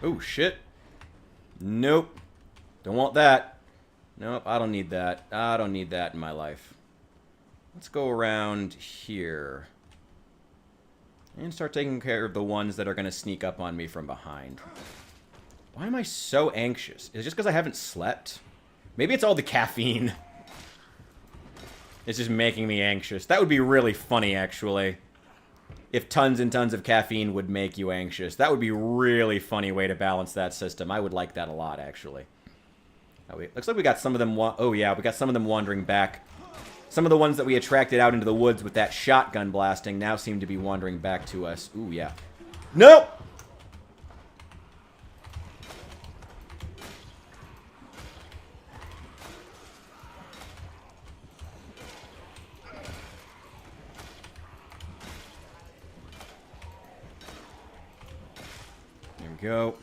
Oh, shit. Nope. Don't want that. Nope, I don't need that. I don't need that in my life. Let's go around here. And start taking care of the ones that are going to sneak up on me from behind. Why am I so anxious? Is it just because I haven't slept? Maybe it's all the caffeine. It's just making me anxious. That would be really funny, actually. If tons and tons of caffeine would make you anxious. That would be a really funny way to balance that system. I would like that a lot, actually. Oh, looks like we got some of them... Oh, yeah, we got some of them wandering back. Some of the ones that we attracted out into the woods with that shotgun blasting now seem to be wandering back to us. Ooh, yeah. Nope! There we go.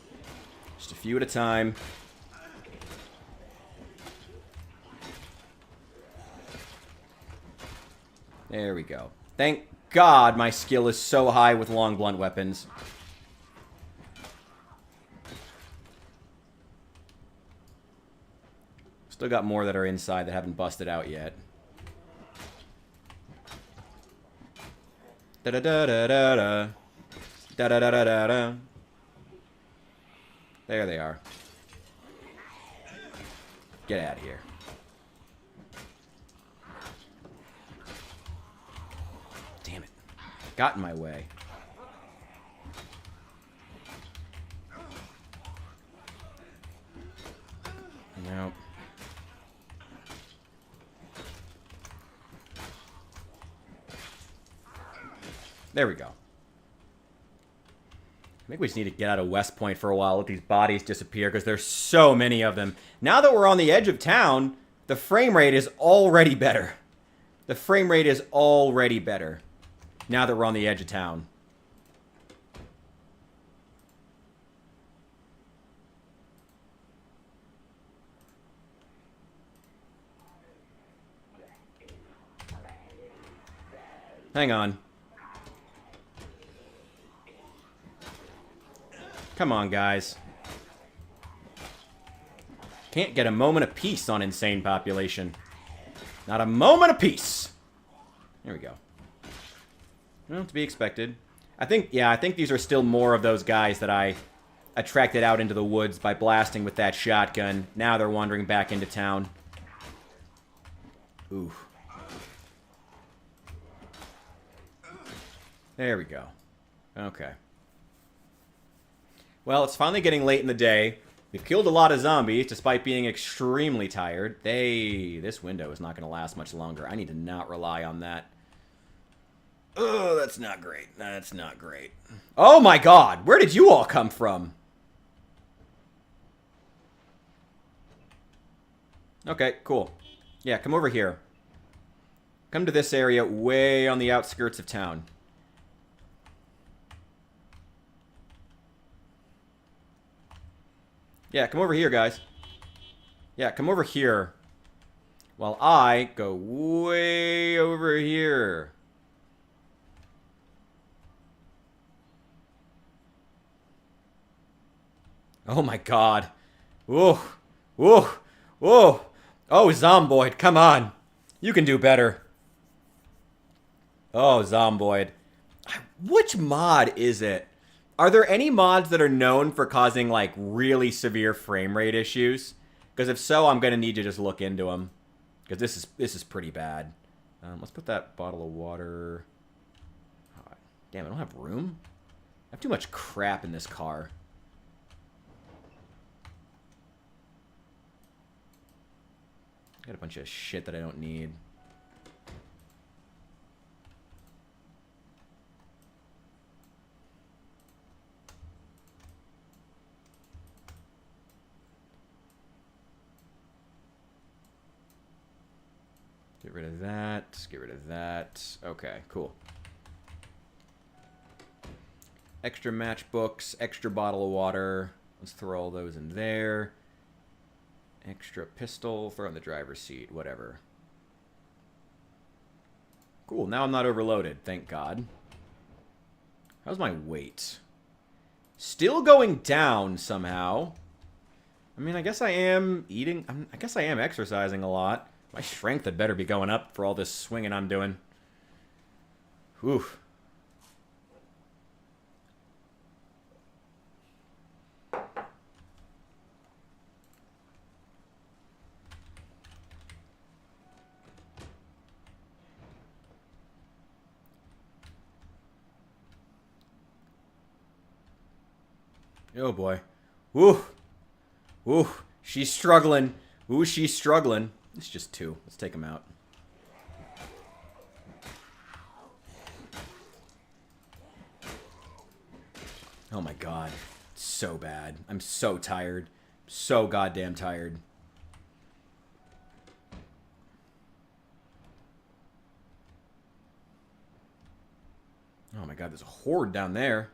Just a few at a time. There we go. Thank God my skill is so high with long blunt weapons. Still got more that are inside that haven't busted out yet. Da-da-da-da-da-da. Da-da-da-da-da-da. There they are. Get out of here. Damn it. Got in my way. Nope. There we go. I think we just need to get out of West Point for a while, let these bodies disappear, because there's so many of them. Now that we're on the edge of town, the frame rate is already better. The frame rate is already better. Now that we're on the edge of town. Hang on. Come on, guys. Can't get a moment of peace on Insane Population. Not a moment of peace. There we go. Well, to be expected. I think these are still more of those guys that I attracted out into the woods by blasting with that shotgun. Now they're wandering back into town. Ooh. There we go. Okay. Well, it's finally getting late in the day. We've killed a lot of zombies, despite being extremely tired. This window is not going to last much longer. I need to not rely on that. Oh, that's not great. That's not great. Oh my God, where did you all come from? Okay, cool. Yeah, come over here. Come to this area way on the outskirts of town. Yeah, come over here, guys. Yeah, come over here. While I go way over here. Oh my God. Whoa. Whoa. Whoa. Oh, Zomboid, come on. You can do better. Oh, Zomboid. Which mod is it? Are there any mods that are known for causing, like, really severe frame rate issues? Because if so, I'm going to need to just look into them. Because this is pretty bad. Let's put that bottle of water... Oh, damn, I don't have room? I have too much crap in this car. Got a bunch of shit that I don't need. Get rid of that. Get rid of that. Okay, cool. Extra matchbooks, extra bottle of water. Let's throw all those in there. Extra pistol, throw in the driver's seat, whatever. Cool, now I'm not overloaded, thank God. How's my weight? Still going down somehow. I mean, I guess I am eating. I guess I am exercising a lot. My strength had better be going up for all this swinging I'm doing. Whew. Oh boy. Woo. Woo. She's struggling. Ooh, she's struggling. It's just two. Let's take him out. Oh my god. It's so bad. I'm so tired. So goddamn tired. Oh my god, there's a horde down there.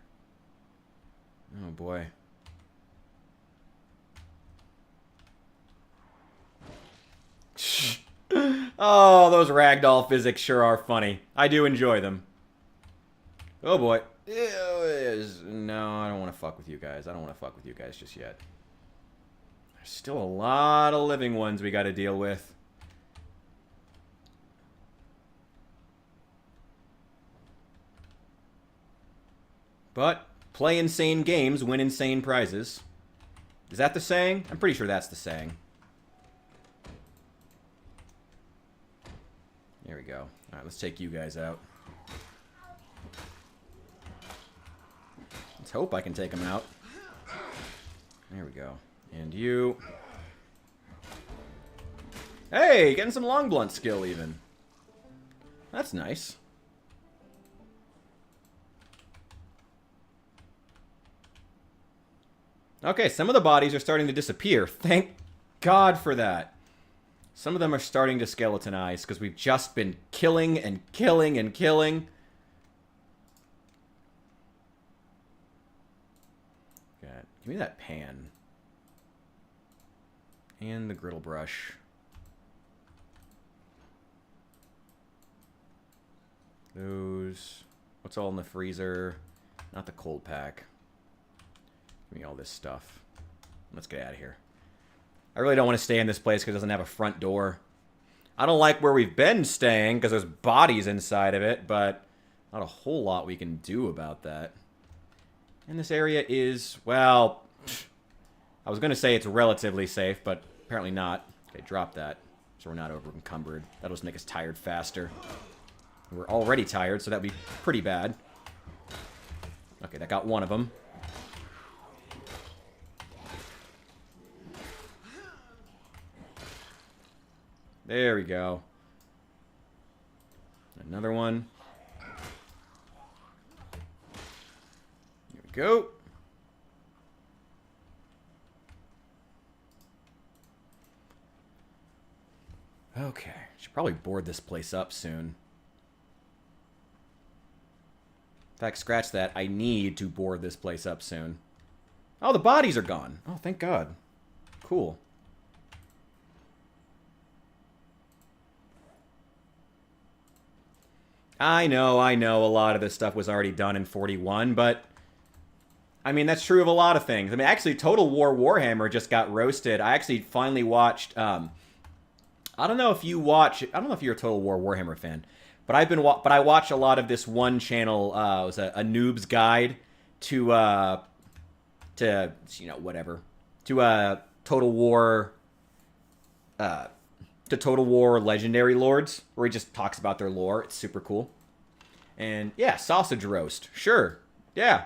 Oh boy. Oh, those ragdoll physics sure are funny. I do enjoy them. Oh boy. No, I don't want to fuck with you guys. I don't want to fuck with you guys just yet. There's still a lot of living ones we got to deal with. But play insane games, win insane prizes. Is that the saying? I'm pretty sure that's the saying. There we go. Alright, let's take you guys out. Let's hope I can take them out. There we go. And you. Hey, getting some long blunt skill even. That's nice. Okay, some of the bodies are starting to disappear. Thank God for that. Some of them are starting to skeletonize because we've just been killing and killing and killing. God, give me that pan. And the griddle brush. Those. What's all in the freezer? Not the cold pack. Give me all this stuff. Let's get out of here. I really don't want to stay in this place because it doesn't have a front door. I don't like where we've been staying because there's bodies inside of it, but not a whole lot we can do about that. And this area is, well, I was going to say it's relatively safe, but apparently not. Okay, drop that so we're not over encumbered. That'll just make us tired faster. We're already tired, so that'd be pretty bad. Okay, that got one of them. There we go. Another one. Here we go. Okay. Should probably board this place up soon. In fact, scratch that. I need to board this place up soon. Oh, the bodies are gone. Oh, thank God. Cool. I know, a lot of this stuff was already done in 41, but I mean, that's true of a lot of things. I mean, actually, Total War Warhammer just got roasted. I actually finally watched, I don't know if you watch, I don't know if you're a Total War Warhammer fan, but I watch a lot of this one channel, it was a noob's guide to you know, whatever, to Total War, to Total War Legendary Lords, where he just talks about their lore. It's super cool. And yeah, sausage roast. Sure. Yeah.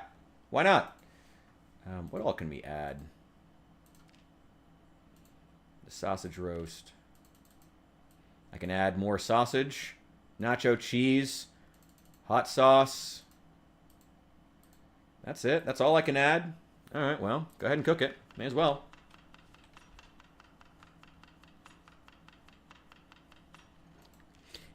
Why not? What all can we add? The sausage roast. I can add more sausage, nacho cheese, hot sauce. That's it. That's all I can add. All right, well, go ahead and cook it. May as well.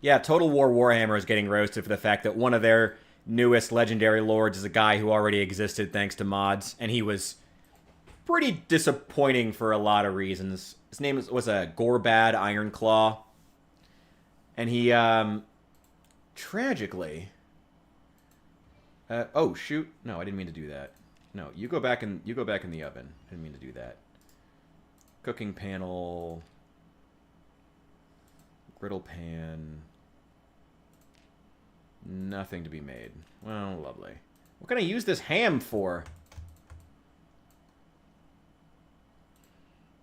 Yeah, Total War Warhammer is getting roasted for the fact that one of their newest legendary lords is a guy who already existed thanks to mods, and he was pretty disappointing for a lot of reasons. His name was a Gorbad Ironclaw, and he, tragically... oh, shoot. No, I didn't mean to do that. No, you go back in the oven. I didn't mean to do that. Cooking panel. Griddle pan. Nothing to be made. Well, lovely. What can I use this ham for?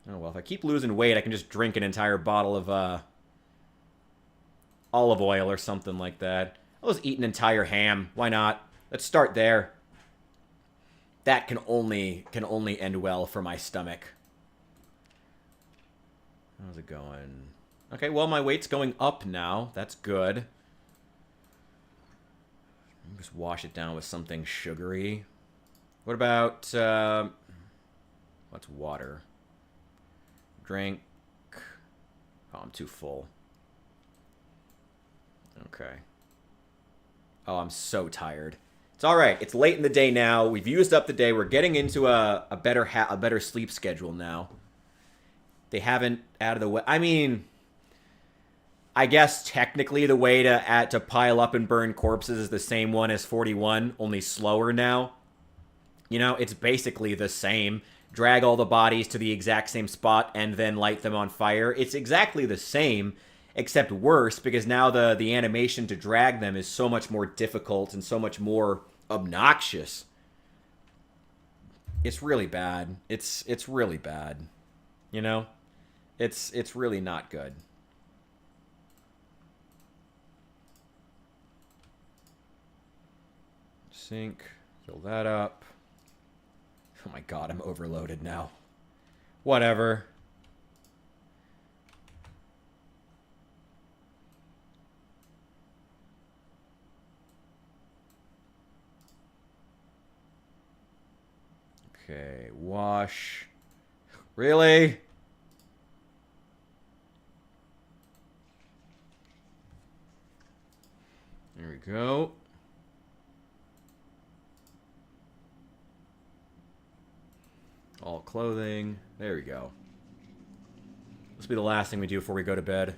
Oh, well, if I keep losing weight, I can just drink an entire bottle of, olive oil or something like that. I'll just eat an entire ham. Why not? Let's start there. That can only end well for my stomach. How's it going? Okay, well, my weight's going up now. That's good. Just wash it down with something sugary. What about, what's water? Drink. Oh, I'm too full. Okay. Oh, I'm so tired. It's all right. It's late in the day now. We've used up the day. We're getting into a better sleep schedule now. They haven't added the way. I mean, I guess technically the way to pile up and burn corpses is the same one as 41, only slower now. You know, it's basically the same. Drag all the bodies to the exact same spot and then light them on fire. It's exactly the same, except worse, because now the animation to drag them is so much more difficult and so much more obnoxious. It's really bad. It's really bad. You know? It's really not good. Sink. Fill that up. Oh my god, I'm overloaded now. Whatever. Okay, wash. Really? There we go. All clothing. There we go. This will be the last thing we do before we go to bed.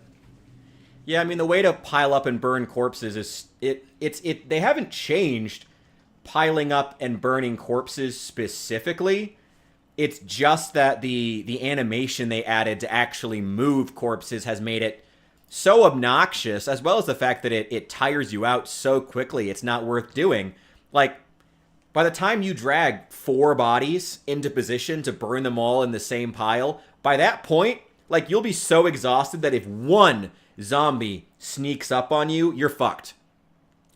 Yeah, I mean, the way to pile up and burn corpses is... They haven't changed piling up and burning corpses specifically. It's just that the animation they added to actually move corpses has made it so obnoxious, as well as the fact that it tires you out so quickly, it's not worth doing. Like, by the time you drag 4 bodies into position to burn them all in the same pile, by that point, like, you'll be so exhausted that if one zombie sneaks up on you, you're fucked.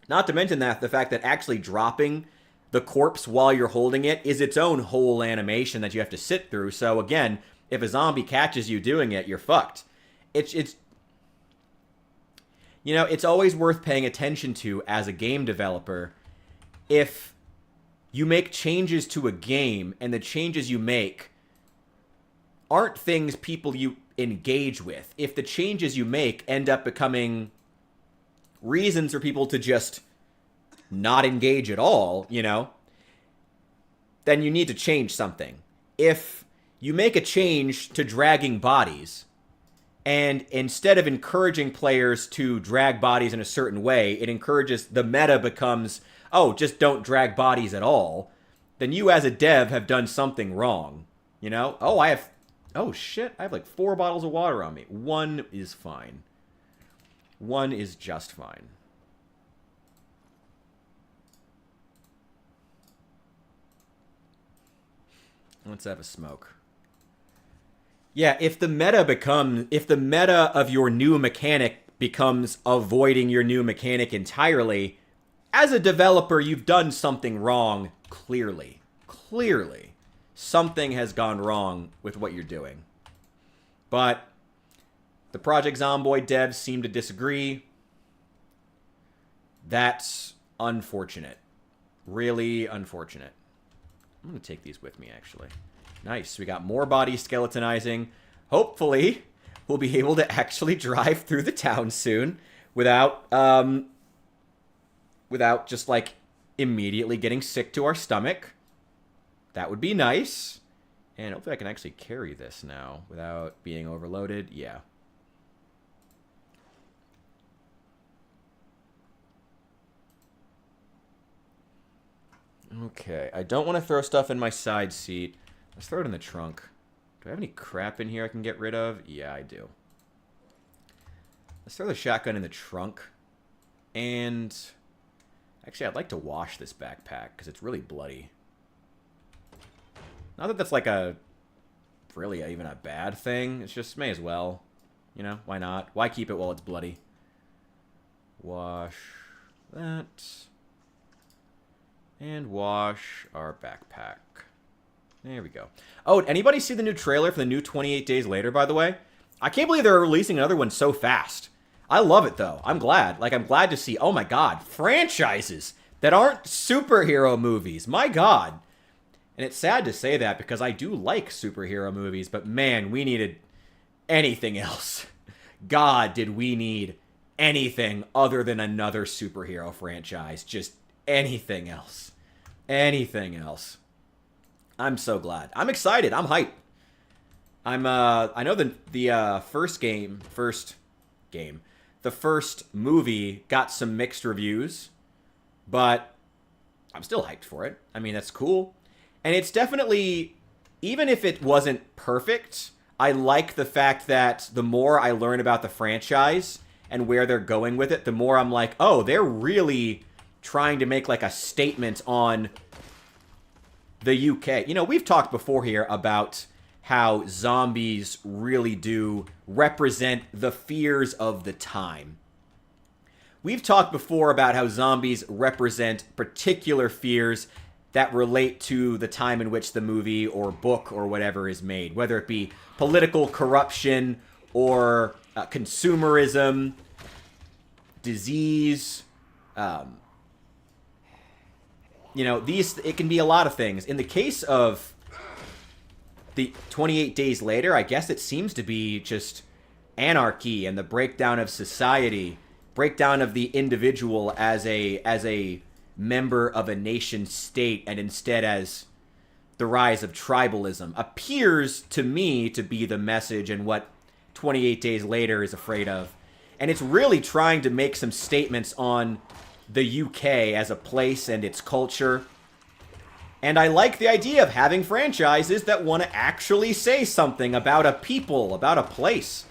Not to mention that the fact that actually dropping the corpse while you're holding it is its own whole animation that you have to sit through. So again, if a zombie catches you doing it, you're fucked. It's you know, it's always worth paying attention to as a game developer. If you make changes to a game and the changes you make aren't things people you engage with, if the changes you make end up becoming reasons for people to just not engage at all, you know, then you need to change something. If you make a change to dragging bodies, and instead of encouraging players to drag bodies in a certain way, it encourages, the meta becomes, oh, just don't drag bodies at all, then you as a dev have done something wrong, you know? Oh shit, I have like 4 bottles of water on me. 1 is fine. 1 is just fine. Let's have a smoke. Yeah, if the meta of your new mechanic becomes avoiding your new mechanic entirely, as a developer, you've done something wrong, clearly. Clearly. Something has gone wrong with what you're doing. But the Project Zomboid devs seem to disagree. That's unfortunate. Really unfortunate. I'm going to take these with me, actually. Nice. We got more body skeletonizing. Hopefully, we'll be able to actually drive through the town soon without just, like, immediately getting sick to our stomach. That would be nice. And hopefully I can actually carry this now without being overloaded. Yeah. Okay. I don't want to throw stuff in my side seat. Let's throw it in the trunk. Do I have any crap in here I can get rid of? Yeah, I do. Let's throw the shotgun in the trunk. And actually, I'd like to wash this backpack because it's really bloody. Not that that's like a really even a bad thing. It's just may as well. You know, why not? Why keep it while it's bloody? Wash that. And wash our backpack. There we go. Oh, did anybody see the new trailer for the new 28 Days Later, by the way? I can't believe they're releasing another one so fast. I love it, though. I'm glad. Like, I'm glad to see, oh my god, franchises that aren't superhero movies. My god. And it's sad to say that because I do like superhero movies, but man, we needed anything else. God, did we need anything other than another superhero franchise. Just anything else. Anything else. I'm so glad. I'm excited. I'm hyped. I know the first movie got some mixed reviews, but I'm still hyped for it. I mean, that's cool. And it's definitely, even if it wasn't perfect, I like the fact that the more I learn about the franchise and where they're going with it, the more I'm like, oh, they're really trying to make like a statement on the UK. You know, we've talked before here about how zombies really do represent the fears of the time. We've talked before about how zombies represent particular fears that relate to the time in which the movie or book or whatever is made, whether it be political corruption or consumerism, disease, you know, it can be a lot of things. In the case of the 28 Days Later, I guess it seems to be just anarchy and the breakdown of society, breakdown of the individual as a member of a nation state, and instead as the rise of tribalism appears to me to be the message and what 28 Days Later is afraid of. And it's really trying to make some statements on the UK as a place and its culture. And I like the idea of having franchises that want to actually say something about a people, about a place.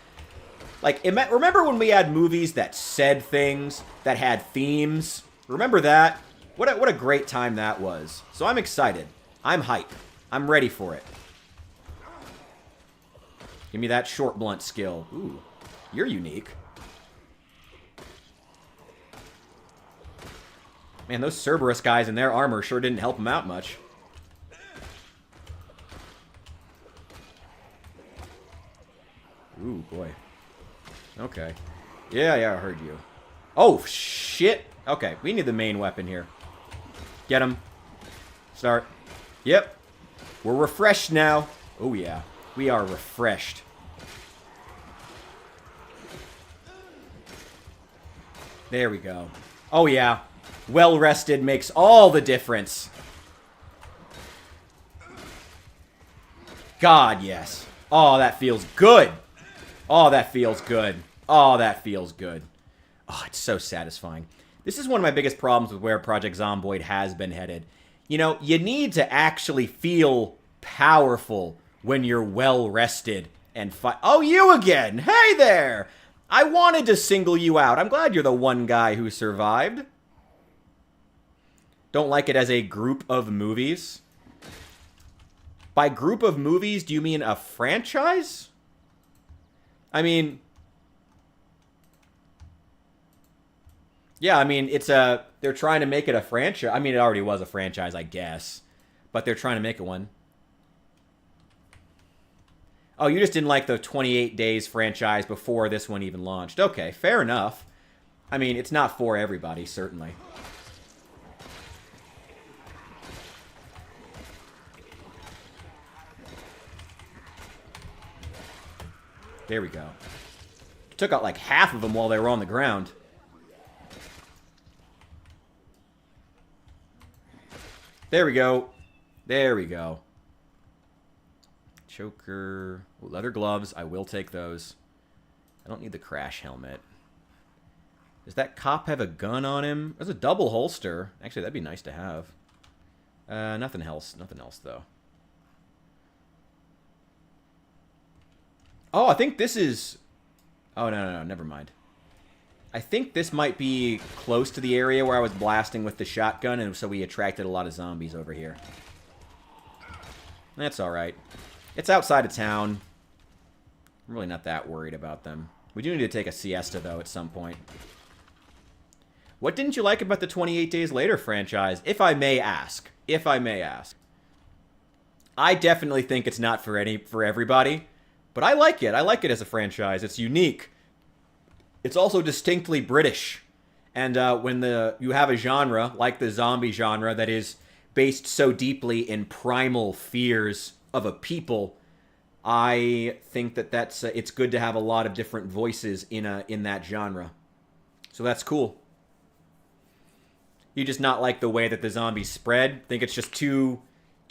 Like, remember when we had movies that said things, that had themes? Remember that? What a great time that was. So I'm excited. I'm hype. I'm ready for it. Give me that short blunt skill. Ooh, you're unique. Man, those Cerberus guys in their armor sure didn't help him out much. Ooh, boy. Okay. Yeah, I heard you. Oh, shit. Okay, we need the main weapon here. Get him. Start. Yep. We're refreshed now. Oh, yeah. We are refreshed. There we go. Oh, yeah. Well-rested makes all the difference. God, yes. Oh, that feels good. Oh, that feels good. Oh, that feels good. Oh, it's so satisfying. This is one of my biggest problems with where Project Zomboid has been headed. You know, you need to actually feel powerful when you're well-rested and fight. Oh, you again! Hey there! I wanted to single you out. I'm glad you're the one guy who survived. Don't like it as a group of movies? By group of movies, do you mean a franchise? I mean... yeah, I mean, they're trying to make it a franchise. I mean, it already was a franchise, I guess. But they're trying to make it one. Oh, you just didn't like the 28 Days franchise before this one even launched. Okay, fair enough. I mean, it's not for everybody, certainly. There we go. Took out like half of them while they were on the ground. There we go. There we go. Choker. Ooh, leather gloves. I will take those. I don't need the crash helmet. Does that cop have a gun on him? There's a double holster. Actually, that'd be nice to have. Nothing else. Nothing else, though. Oh, I think this is... Oh, no, never mind. I think this might be close to the area where I was blasting with the shotgun, and so we attracted a lot of zombies over here. That's alright. It's outside of town. I'm really not that worried about them. We do need to take a siesta, though, at some point. What didn't you like about the 28 Days Later franchise, if I may ask? If I may ask. I definitely think it's not for everybody, but I like it. I like it as a franchise. It's unique. It's also distinctly British. And when you have a genre, like the zombie genre, that is based so deeply in primal fears of a people, I think that it's good to have a lot of different voices in that genre. So that's cool. You just not like the way that the zombies spread? Think it's just too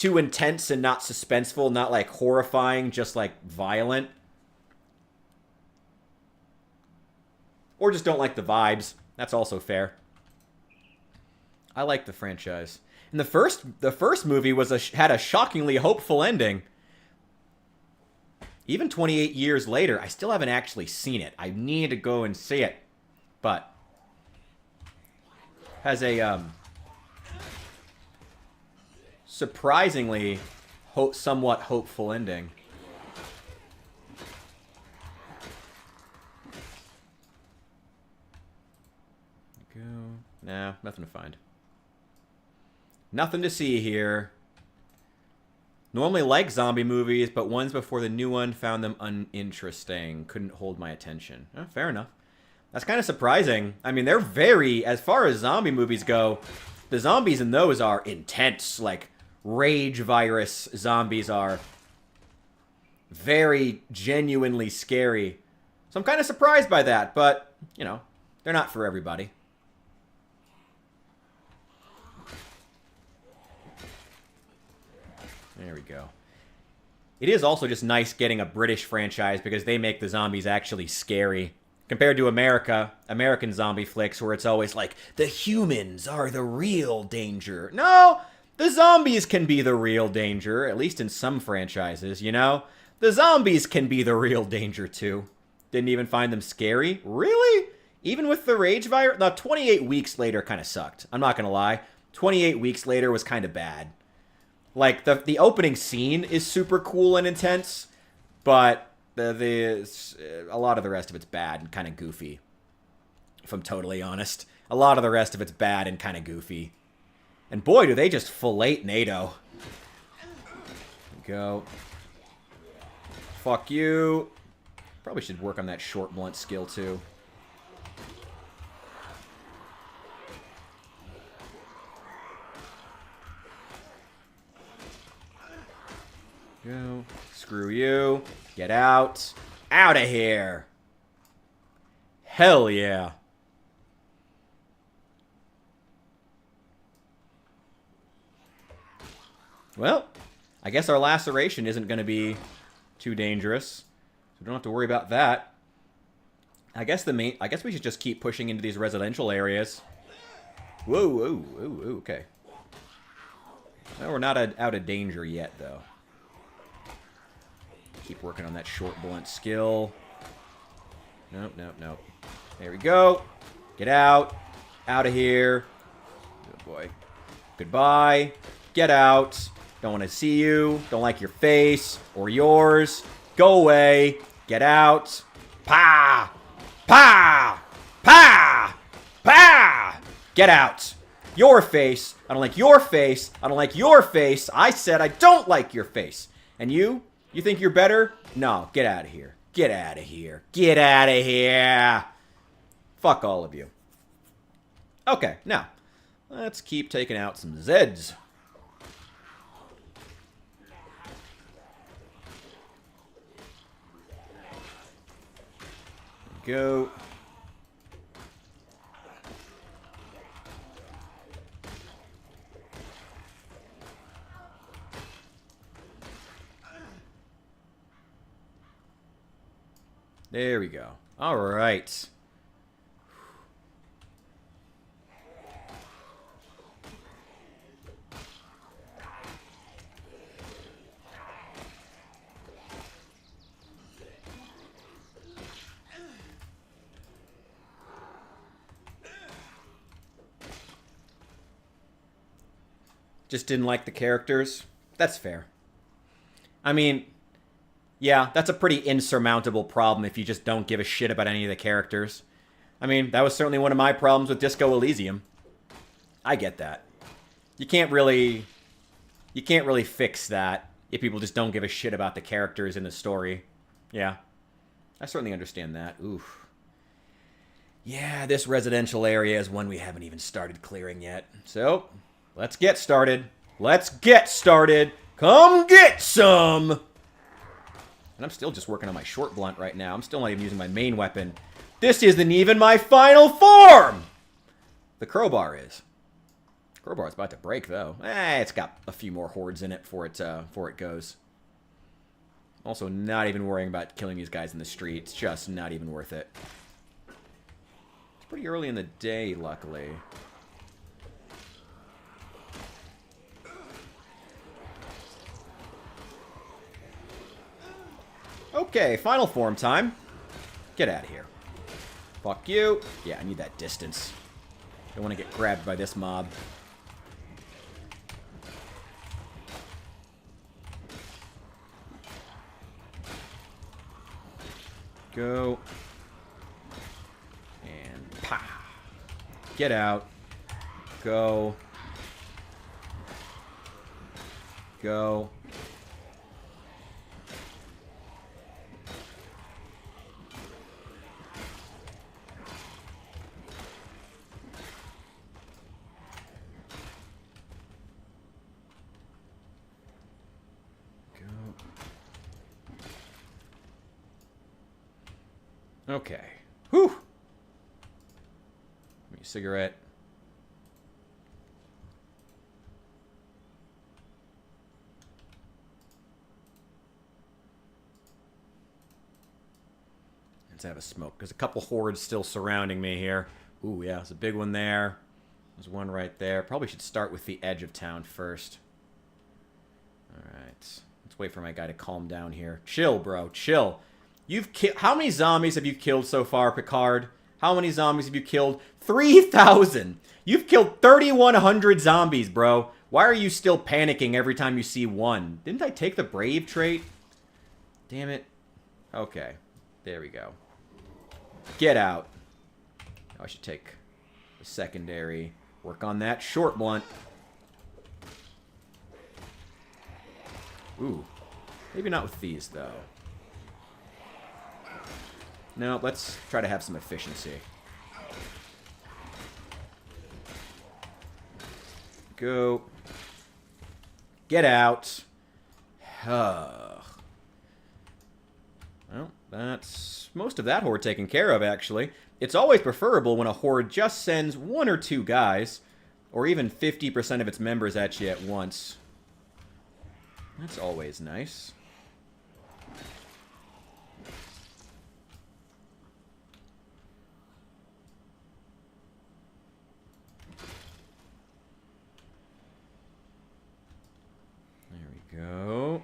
intense and not suspenseful, not like horrifying, just like violent? Or just don't like the vibes. That's also fair. I like the franchise. And the first movie had a shockingly hopeful ending. Even 28 years later, I still haven't actually seen it. I need to go and see it. But has a surprisingly somewhat hopeful ending. Go. Nah, nothing to find. Nothing to see here. Normally like zombie movies, but ones before the new one found them uninteresting. Couldn't hold my attention. Oh, fair enough. That's kind of surprising. I mean, they're very, as far as zombie movies go, the zombies in those are intense. Like, rage virus zombies are very genuinely scary. So I'm kind of surprised by that, but, you know, they're not for everybody. There we go. It is also just nice getting a British franchise because they make the zombies actually scary. Compared to American zombie flicks where it's always like, the humans are the real danger. No, the zombies can be the real danger, at least in some franchises, you know? The zombies can be the real danger too. Didn't even find them scary? Really? Even with the rage virus? Now, 28 weeks later kind of sucked. I'm not going to lie. 28 weeks later was kind of bad. Like, the opening scene is super cool and intense, but a lot of the rest of it's bad and kind of goofy, if I'm totally honest. A lot of the rest of it's bad and kind of goofy. And boy, do they just fillet NATO. Go. Fuck you. Probably should work on that short blunt skill, too. Go. Screw you. Get out. Out of here. Hell yeah. Well, I guess our laceration isn't going to be too dangerous. So we don't have to worry about that. I guess we should just keep pushing into these residential areas. Whoa, whoa, whoa, whoa, okay. Well, we're not out of danger yet, though. Keep working on that short blunt skill. Nope, nope, nope. There we go. Get out. Out of here. Good boy. Goodbye. Get out. Don't want to see you. Don't like your face or yours. Go away. Get out. Pa! Pa! Pa! Pa! Get out. Your face. I don't like your face. I don't like your face. I said I don't like your face. And you? You think you're better? No, get out of here. Get out of here. Get out of here. Fuck all of you. Okay, now, let's keep taking out some Zeds. Go. There we go. All right. Just didn't like the characters. That's fair. I mean, yeah, that's a pretty insurmountable problem if you just don't give a shit about any of the characters. I mean, that was certainly one of my problems with Disco Elysium. I get that. You can't really fix that if people just don't give a shit about the characters in the story. Yeah. I certainly understand that. Oof. Yeah, this residential area is one we haven't even started clearing yet. So, let's get started. Let's get started. Come get some! And I'm still just working on my short blunt right now. I'm still not even using my main weapon. This isn't even my final form! The crowbar is. Crowbar's about to break, though. It's got a few more hordes in it before it goes. Also, not even worrying about killing these guys in the street. It's just not even worth it. It's pretty early in the day, luckily. Okay, final form time. Get out of here. Fuck you. Yeah, I need that distance. Don't want to get grabbed by this mob. Go. And pow. Get out. Go. Go. Okay. Whew. Give me a cigarette. Let's have a smoke. There's a couple hordes still surrounding me here. Ooh, yeah, there's a big one there. There's one right there. Probably should start with the edge of town first. Alright. Let's wait for my guy to calm down here. Chill, bro. Chill. How many zombies have you killed so far, Picard? How many zombies have you killed? 3,000! You've killed 3,100 zombies, bro. Why are you still panicking every time you see one? Didn't I take the brave trait? Damn it. Okay. There we go. Get out. Oh, I should take the secondary. Work on that short blunt. Ooh. Maybe not with these, though. No, let's try to have some efficiency. Go. Get out. Well, that's most of that horde taken care of, actually. It's always preferable when a horde just sends one or two guys, or even 50% of its members at you at once. That's always nice. Go.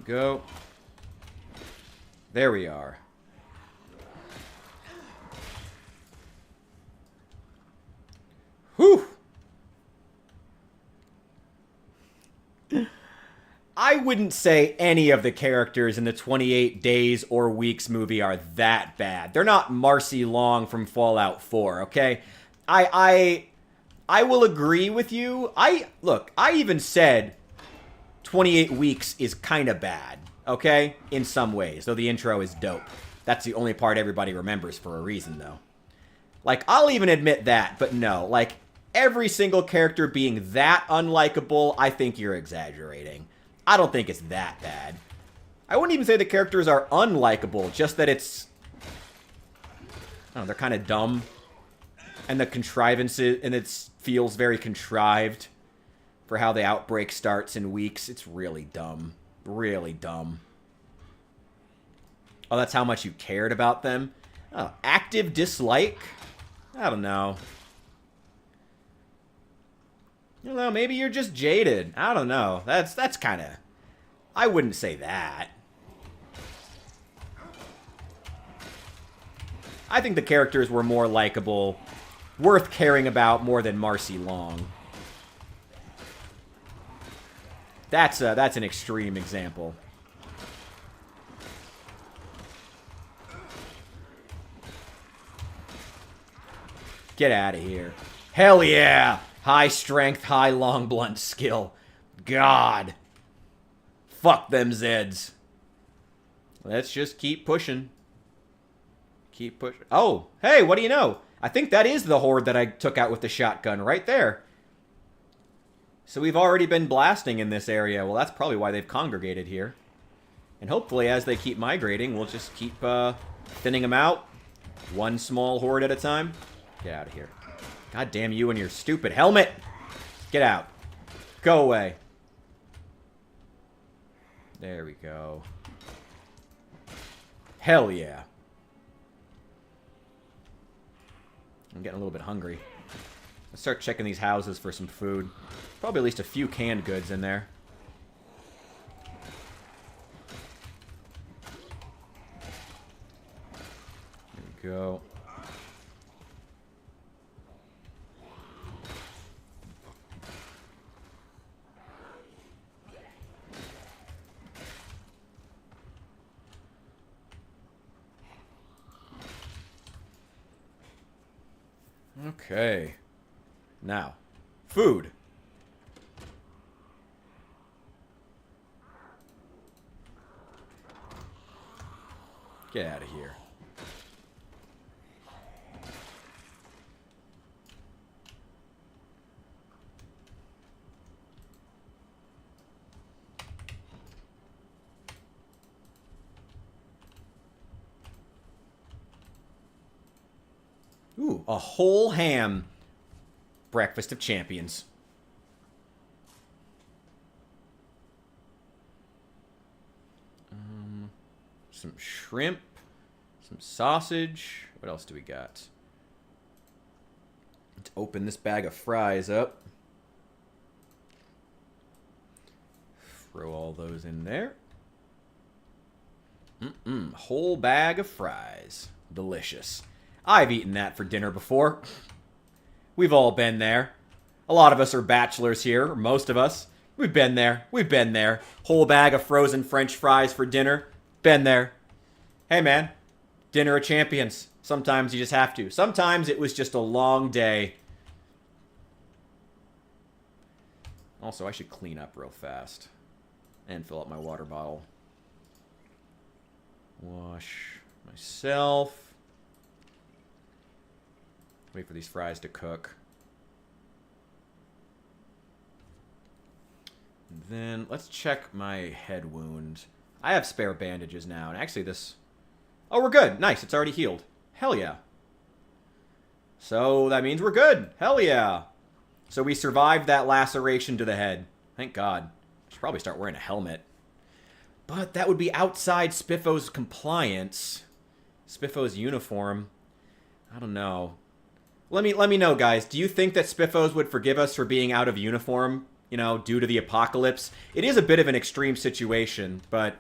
Go. There we are. Whew. I wouldn't say any of the characters in the 28 Days or Weeks movie are that bad. They're not Marcy Long from Fallout 4, okay? I will agree with you. Look, I even said 28 Weeks is kind of bad, okay? In some ways, though the intro is dope. That's the only part everybody remembers for a reason, though. Like, I'll even admit that, but no. Like, every single character being that unlikable, I think you're exaggerating. I don't think it's that bad. I wouldn't even say the characters are unlikable, just that it's... I don't know, they're kind of dumb. And the contrivances, and it feels very contrived for how the outbreak starts in Weeks. It's really dumb. Really dumb. Oh, that's how much you cared about them? Oh, active dislike? I don't know. I don't know, maybe you're just jaded. I don't know. That's kind of... I wouldn't say that. I think the characters were more likable, worth caring about more than Marcy Long. That's an extreme example. Get out of here. Hell yeah! High strength, high long blunt skill. God. Fuck them Zeds. Let's just keep pushing. Keep pushing. Oh, hey, what do you know? I think that is the horde that I took out with the shotgun right there. So we've already been blasting in this area. Well, that's probably why they've congregated here. And hopefully, as they keep migrating, we'll just keep thinning them out. One small horde at a time. Get out of here. God damn you and your stupid helmet. Get out. Go away. There we go. Hell yeah. I'm getting a little bit hungry. Let's start checking these houses for some food. Probably at least a few canned goods in there. There we go. Okay. Now, food. Get out of here. Ooh, a whole ham. Breakfast of champions. Some shrimp. Some sausage. What else do we got? Let's open this bag of fries up. Throw all those in there. Whole bag of fries. Delicious. I've eaten that for dinner before. We've all been there. A lot of us are bachelors here, or most of us. We've been there. We've been there. Whole bag of frozen French fries for dinner. Been there. Hey, man. Dinner of champions. Sometimes you just have to. Sometimes it was just a long day. Also, I should clean up real fast. And fill up my water bottle. Wash myself. Wait for these fries to cook. And then let's check my head wound. I have spare bandages now. And actually this... Oh, we're good. Nice. It's already healed. Hell yeah. So that means we're good. Hell yeah. So we survived that laceration to the head. Thank God. Should probably start wearing a helmet. But that would be outside Spiffo's compliance. Spiffo's uniform. I don't know. Let me know, guys. Do you think that Spiffos would forgive us for being out of uniform, you know, due to the apocalypse? It is a bit of an extreme situation, but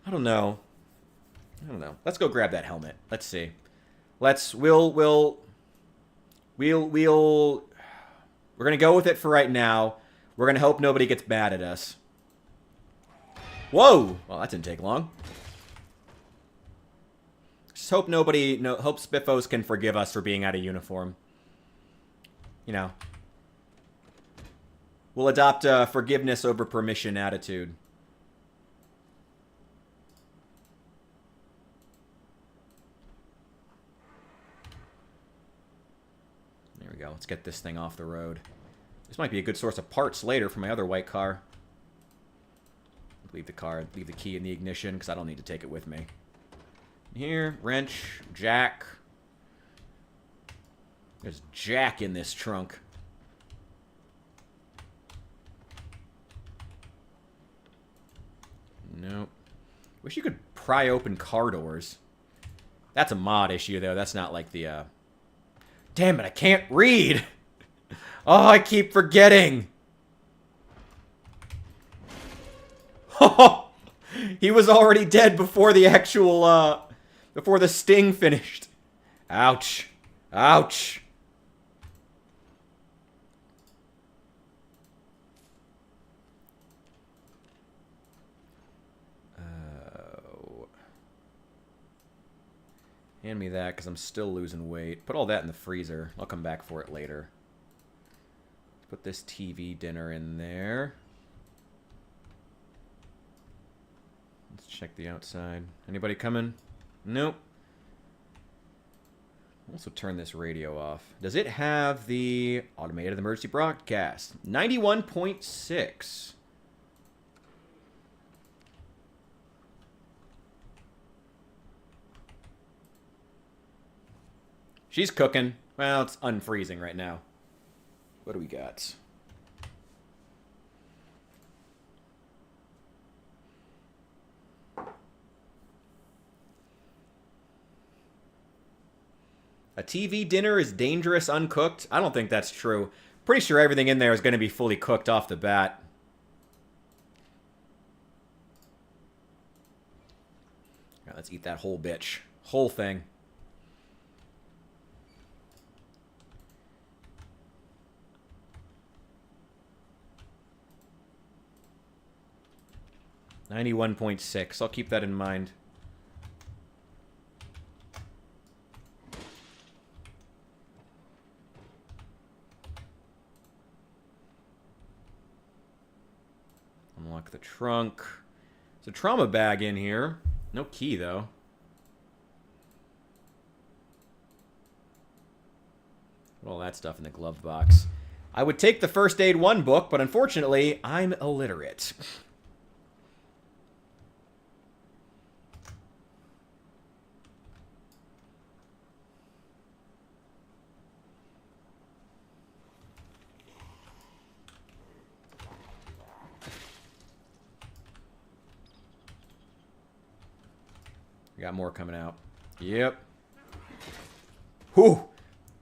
I don't know. I don't know. Let's go grab that helmet. Let's see. We're gonna go with it for right now. We're gonna hope nobody gets bad at us. Whoa! Well, that didn't take long. Just hope hope Spiffos can forgive us for being out of uniform. You know. We'll adopt a forgiveness over permission attitude. There we go. Let's get this thing off the road. This might be a good source of parts later for my other white car. Leave the key in the ignition because I don't need to take it with me. Here, wrench, jack. There's jack in this trunk. Nope. Wish you could pry open car doors. That's a mod issue, though. That's not like the, Damn it, I can't read! Oh, I keep forgetting! He was already dead before the actual, before the sting finished. Ouch. Ouch. Hand me that, because I'm still losing weight. Put all that in the freezer. I'll come back for it later. Put this TV dinner in there. Let's check the outside. Anybody coming? Nope. Also turn this radio off. Does it have the automated emergency broadcast? 91.6. She's cooking. Well, it's unfreezing right now. What do we got? A TV dinner is dangerous uncooked? I don't think that's true. Pretty sure everything in there is going to be fully cooked off the bat. Right, let's eat that whole bitch. Whole thing. $91.6. I'll keep that in mind. Unlock the trunk. There's a trauma bag in here. No key, though. Put all that stuff in the glove box. I would take the First Aid 1 book, but unfortunately, I'm illiterate. We got more coming out. Yep. Whew.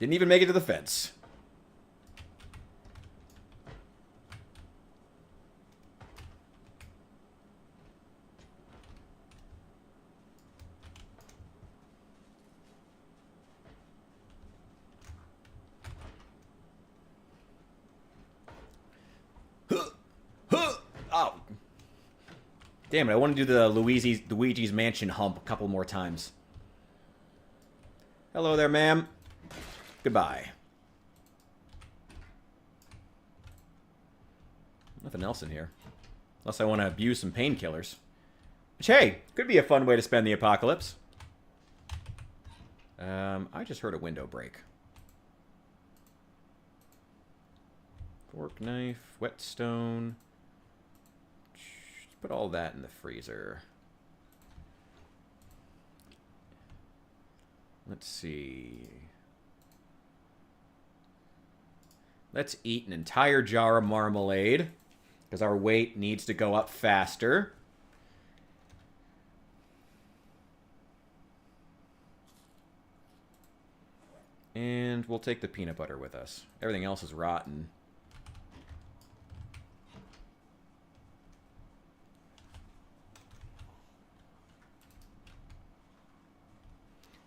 Didn't even make it to the fence. Oh. Damn it, I want to do the Luigi's Mansion hump a couple more times. Hello there, ma'am. Goodbye. Nothing else in here. Unless I want to abuse some painkillers. Which, hey, could be a fun way to spend the apocalypse. I just heard a window break. Fork, knife, whetstone. Put all that in the freezer. Let's see. Let's eat an entire jar of marmalade, because our weight needs to go up faster. And we'll take the peanut butter with us. Everything else is rotten.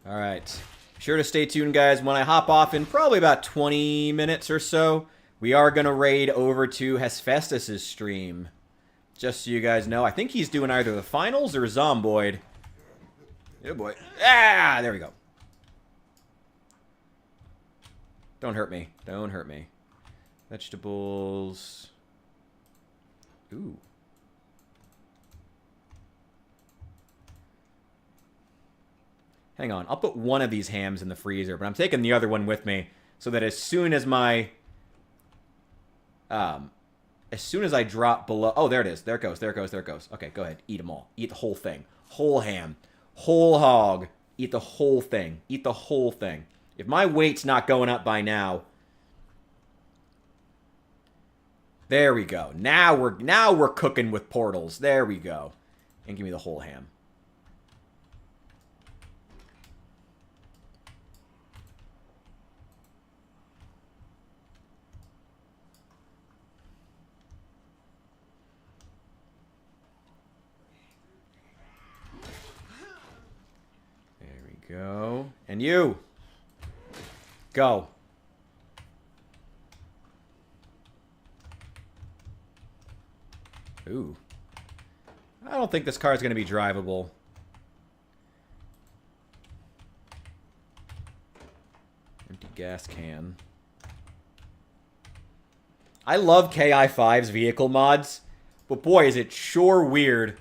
Alright. Sure to stay tuned, guys. When I hop off in probably about 20 minutes or so, we are going to raid over to Hephaestus' stream. Just so you guys know. I think he's doing either the finals or Zomboid. Yeah, boy. Ah! There we go. Don't hurt me. Don't hurt me. Vegetables. Ooh. Hang on. I'll put one of these hams in the freezer, but I'm taking the other one with me so that as soon as my... as soon as I drop below... Oh, there it is. There it goes. There it goes. There it goes. Okay, go ahead. Eat them all. Eat the whole thing. Whole ham. Whole hog. Eat the whole thing. Eat the whole thing. If my weight's not going up by now... There we go. Now we're cooking with portals. There we go. And give me the whole ham. And you. Go. Ooh. I don't think this car is going to be drivable. Empty gas can. I love KI5's vehicle mods, but boy, is it sure weird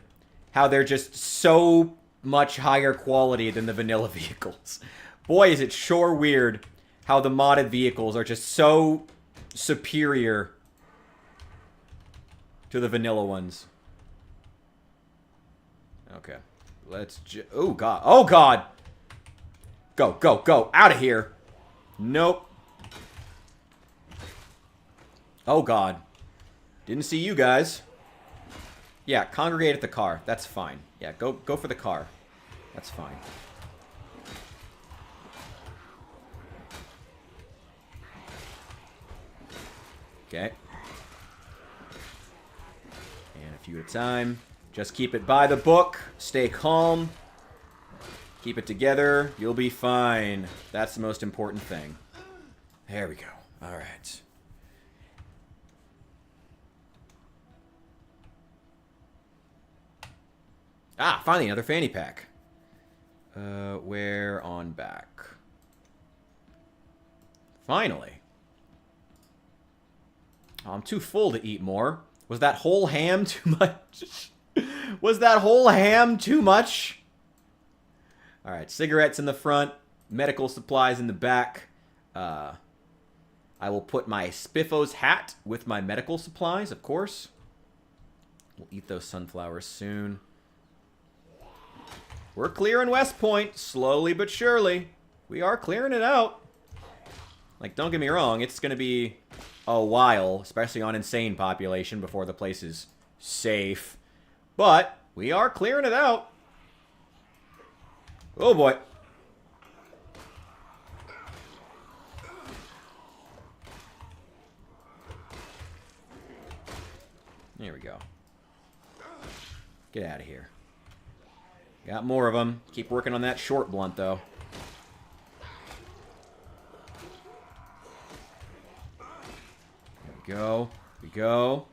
how they're just so much higher quality than the vanilla vehicles. Boy, is it sure weird how the modded vehicles are just so superior to the vanilla ones. Okay. Let's oh, God. Oh, God. Go, go, go. Out of here. Nope. Oh, God. Didn't see you guys. Yeah, congregate at the car. That's fine. Yeah, go for the car. That's fine. Okay. And a few at a time. Just keep it by the book. Stay calm. Keep it together. You'll be fine. That's the most important thing. There we go. All right. Ah, finally another fanny pack. Where on back? Finally. Oh, I'm too full to eat more. Was that whole ham too much? Was that whole ham too much? Alright, cigarettes in the front. Medical supplies in the back. I will put my Spiffos hat with my medical supplies, of course. We'll eat those sunflowers soon. We're clearing West Point, slowly but surely. We are clearing it out. Like, don't get me wrong, it's going to be a while, especially on insane population, before the place is safe. But we are clearing it out. Oh, boy. There we go. Get out of here. Got more of them. Keep working on that short blunt, though. There we go. Here we go.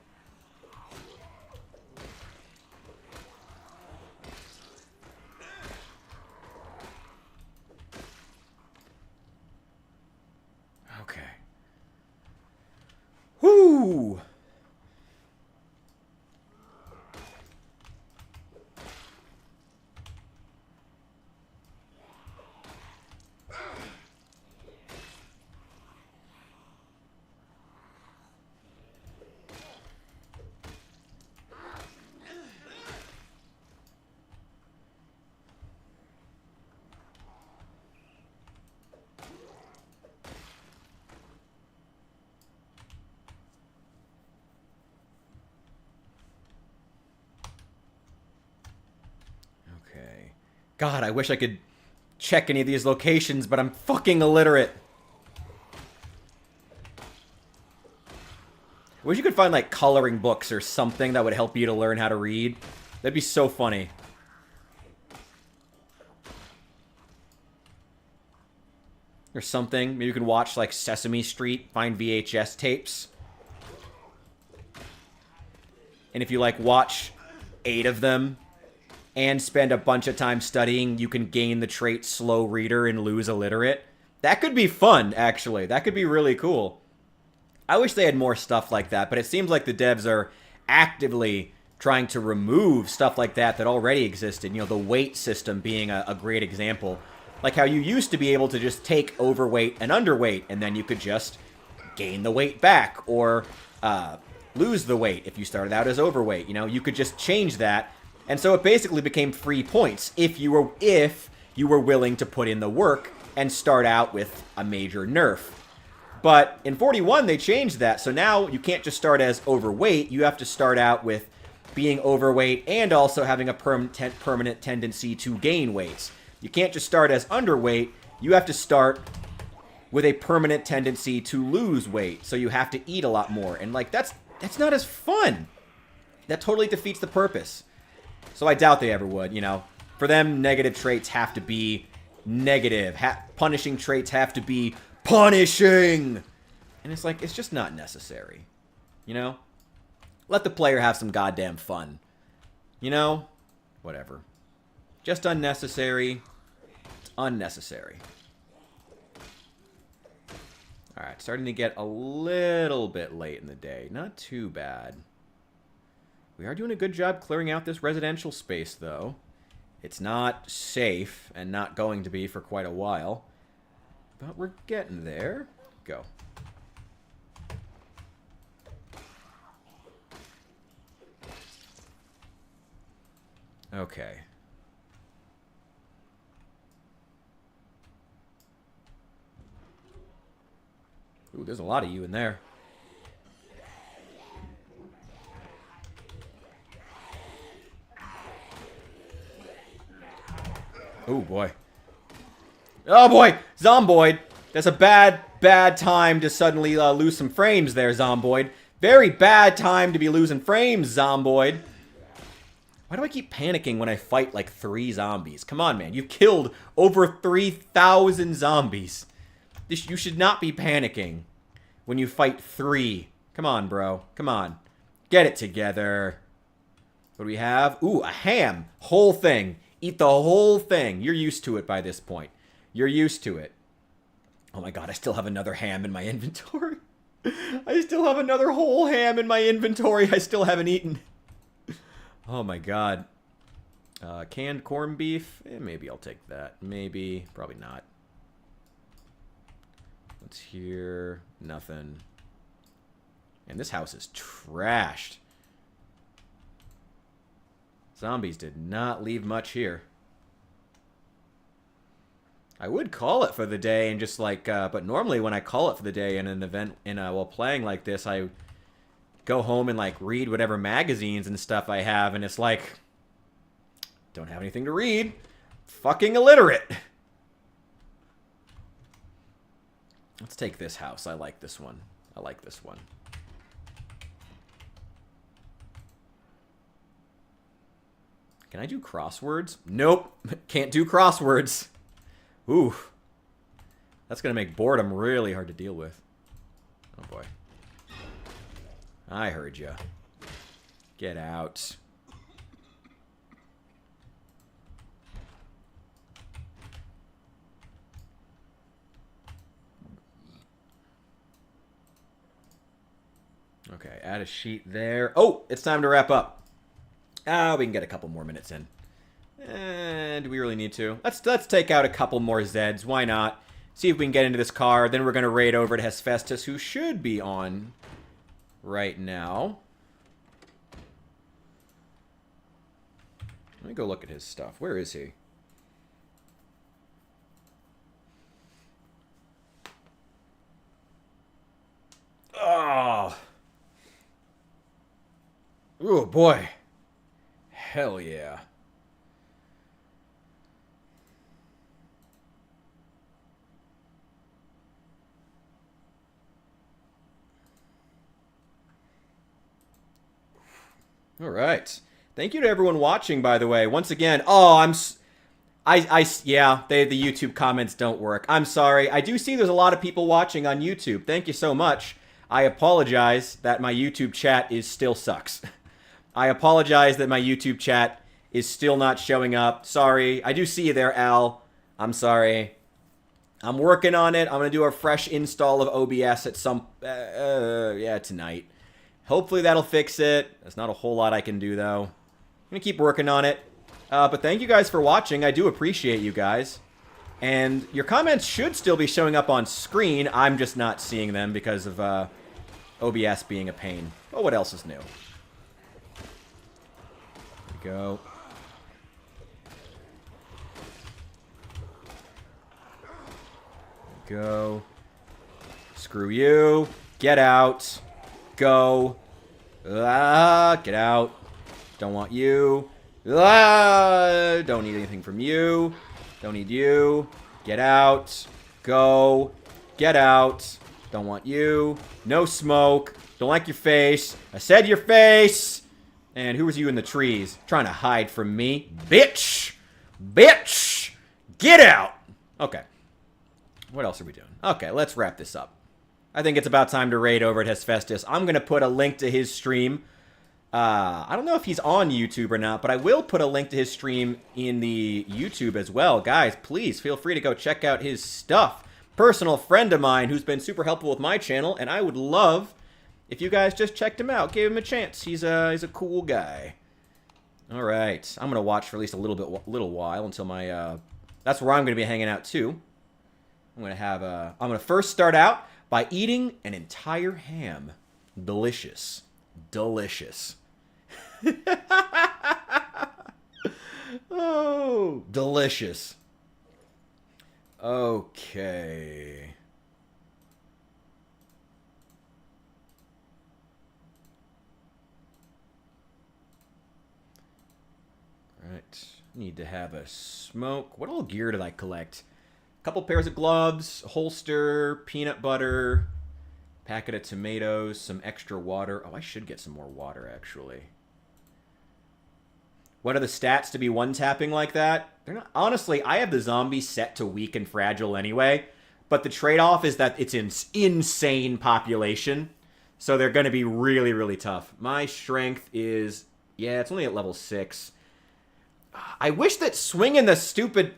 Okay. Whoo! God, I wish I could check any of these locations, but I'm fucking illiterate. I wish you could find, like, coloring books or something that would help you to learn how to read. That'd be so funny. Or something. Maybe you could watch, like, Sesame Street, find VHS tapes. And if you, like, watch 8 of them and spend a bunch of time studying, you can gain the trait slow reader and lose illiterate. That could be fun, actually. That could be really cool. I wish they had more stuff like that, but it seems like the devs are actively trying to remove stuff like that that already existed. You know, the weight system being a great example. Like how you used to be able to just take overweight and underweight, and then you could just gain the weight back, or lose the weight if you started out as overweight. You know, you could just change that. And so it basically became free points if you were willing to put in the work and start out with a major nerf. But in 41, they changed that. So now you can't just start as overweight. You have to start out with being overweight and also having a permanent tendency to gain weights. You can't just start as underweight. You have to start with a permanent tendency to lose weight. So you have to eat a lot more. And, like, that's not as fun. That totally defeats the purpose. So I doubt they ever would, you know. For them, negative traits have to be negative. Punishing traits have to be punishing. And it's like, it's just not necessary. You know? Let the player have some goddamn fun. You know? Whatever. Just unnecessary. It's unnecessary. Alright, starting to get a little bit late in the day. Not too bad. We are doing a good job clearing out this residential space, though. It's not safe, and not going to be for quite a while. But we're getting there. Go. Okay. Ooh, there's a lot of you in there. Oh, boy. Oh, boy! Zomboid! That's a bad time to suddenly lose some frames there, Zomboid. Very bad time to be losing frames, Zomboid. Why do I keep panicking when I fight like 3 zombies? Come on, man. You've killed over 3,000 zombies. You should not be panicking when you fight 3. Come on, bro. Come on. Get it together. What do we have? Ooh, a ham. Whole thing. Eat the whole thing. You're used to it by this point. You're used to it. Oh my god, I still have another ham in my inventory. I still have another whole ham in my inventory I still haven't eaten. Oh my god. Canned corned beef? Maybe I'll take that. Maybe. Probably not. What's here? Nothing. And this house is trashed. Zombies did not leave much here. I would call it for the day and just like, but normally when I call it for the day in an event, while playing like this, I go home and like read whatever magazines and stuff I have, and it's like, don't have anything to read. Fucking illiterate. Let's take this house. I like this one. I like this one. Can I do crosswords? Nope. Can't do crosswords. Ooh. That's going to make boredom really hard to deal with. Oh, boy. I heard ya. Get out. Okay, add a sheet there. Oh, it's time to wrap up. We can get a couple more minutes in. Do we really need to? Let's take out a couple more Zeds. Why not? See if we can get into this car. Then we're going to raid over to Hephaestus, who should be on right now. Let me go look at his stuff. Where is he? Oh. Oh, boy. Hell yeah. All right. Thank you to everyone watching, by the way. Once again, oh, yeah, the YouTube comments don't work. I'm sorry. I do see there's a lot of people watching on YouTube. Thank you so much. I apologize that my YouTube chat still sucks. I apologize that my YouTube chat is still not showing up. Sorry. I do see you there, Al. I'm sorry. I'm working on it. I'm going to do a fresh install of OBS at tonight. Hopefully that'll fix it. There's not a whole lot I can do, though. I'm going to keep working on it. But thank you guys for watching. I do appreciate you guys. And your comments should still be showing up on screen. I'm just not seeing them because of OBS being a pain. Oh, what else is new? There we go. There we go. Screw you. Get out. Go. Get out. Don't want you. Don't need anything from you. Don't need you. Get out. Go. Get out. Don't want you. No smoke. Don't like your face. I said your face. And who was you in the trees? Trying to hide from me. Bitch. Bitch. Get out. Okay. What else are we doing? Okay, let's wrap this up. I think it's about time to raid over at Hephaestus. I'm going to put a link to his stream. I don't know if he's on YouTube or not, but I will put a link to his stream in the YouTube as well. Guys, please feel free to go check out his stuff. Personal friend of mine who's been super helpful with my channel, and I would love if you guys just checked him out, gave him a chance. He's a cool guy. All right, I'm gonna watch for at least a little while until my. That's where I'm gonna be hanging out too. I'm gonna first start out by eating an entire ham. Delicious. Delicious. Oh, delicious. Okay. Right. Need to have a smoke. What all gear did I collect? Couple pairs of gloves, a holster, peanut butter, packet of tomatoes, some extra water. Oh, I should get some more water, actually. What are the stats to be one-tapping like that? They're not. Honestly, I have the zombie set to weak and fragile anyway, but the trade-off is that it's an insane population, so they're going to be really, really tough. My strength is... Yeah, it's only at level 6. I wish that swinging the stupid...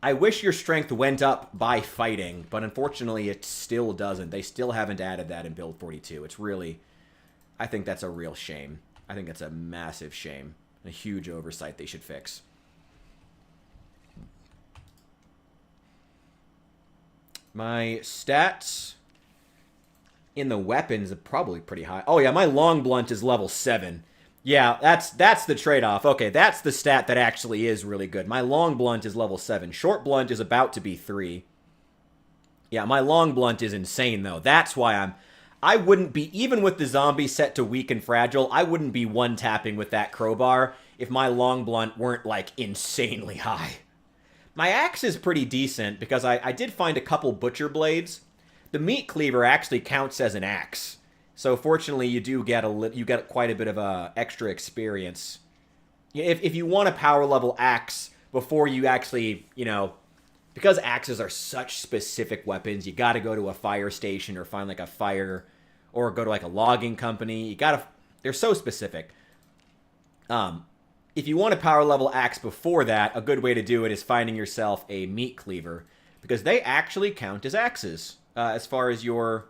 I wish your strength went up by fighting, but unfortunately it still doesn't. They still haven't added that in build 42. It's really... I think that's a real shame. I think that's a massive shame. A huge oversight they should fix. My stats in the weapons are probably pretty high. Oh yeah, my long blunt is level 7. Yeah, that's the trade-off. Okay, that's the stat that actually is really good. My long blunt is level 7. Short blunt is about to be 3. Yeah, my long blunt is insane, though. That's why I wouldn't be, even with the zombie set to weak and fragile, I wouldn't be one-tapping with that crowbar if my long blunt weren't, like, insanely high. My axe is pretty decent because I did find a couple butcher blades. The meat cleaver actually counts as an axe. So fortunately, you do get quite a bit of extra experience. If you want a power level axe before you actually, because axes are such specific weapons, you got to go to a fire station or find like a fire, or go to like a logging company. They're so specific. If you want a power level axe before that, a good way to do it is finding yourself a meat cleaver, because they actually count as axes as far as your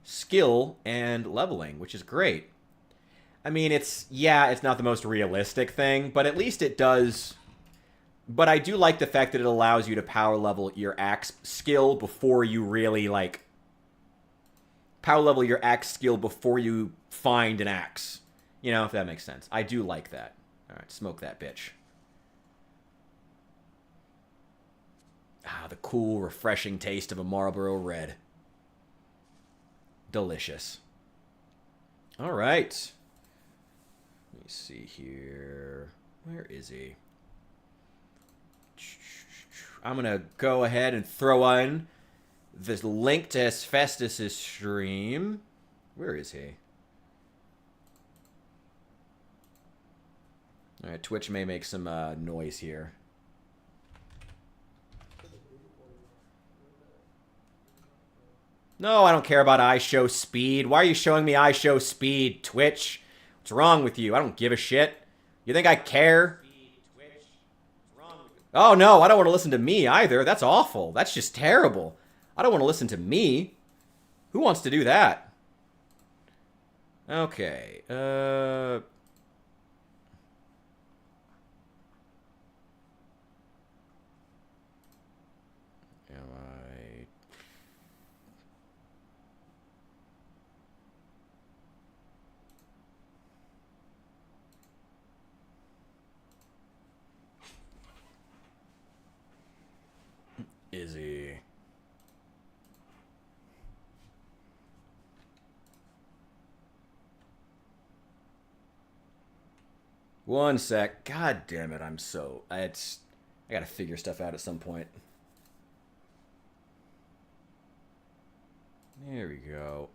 skill and leveling, which is great. I mean, it's not the most realistic thing, but at least it does. But I do like the fact that it allows you to power level your axe skill before you really, power level your axe skill before you find an axe. If that makes sense. I do like that. Alright, smoke that bitch. Ah, the cool, refreshing taste of a Marlboro Red. Delicious. All right. Let me see here. Where is he? I'm going to go ahead and throw in this link to Hephaestus' stream. Where is he? All right, Twitch may make some noise here. No, I don't care about iShowSpeed. Why are you showing me iShowSpeed, Twitch? What's wrong with you? I don't give a shit. You think I care? Oh, no, I don't want to listen to me either. That's awful. That's just terrible. I don't want to listen to me. Who wants to do that? Okay. Is he? One sec. God damn it, I gotta figure stuff out at some point. There we go.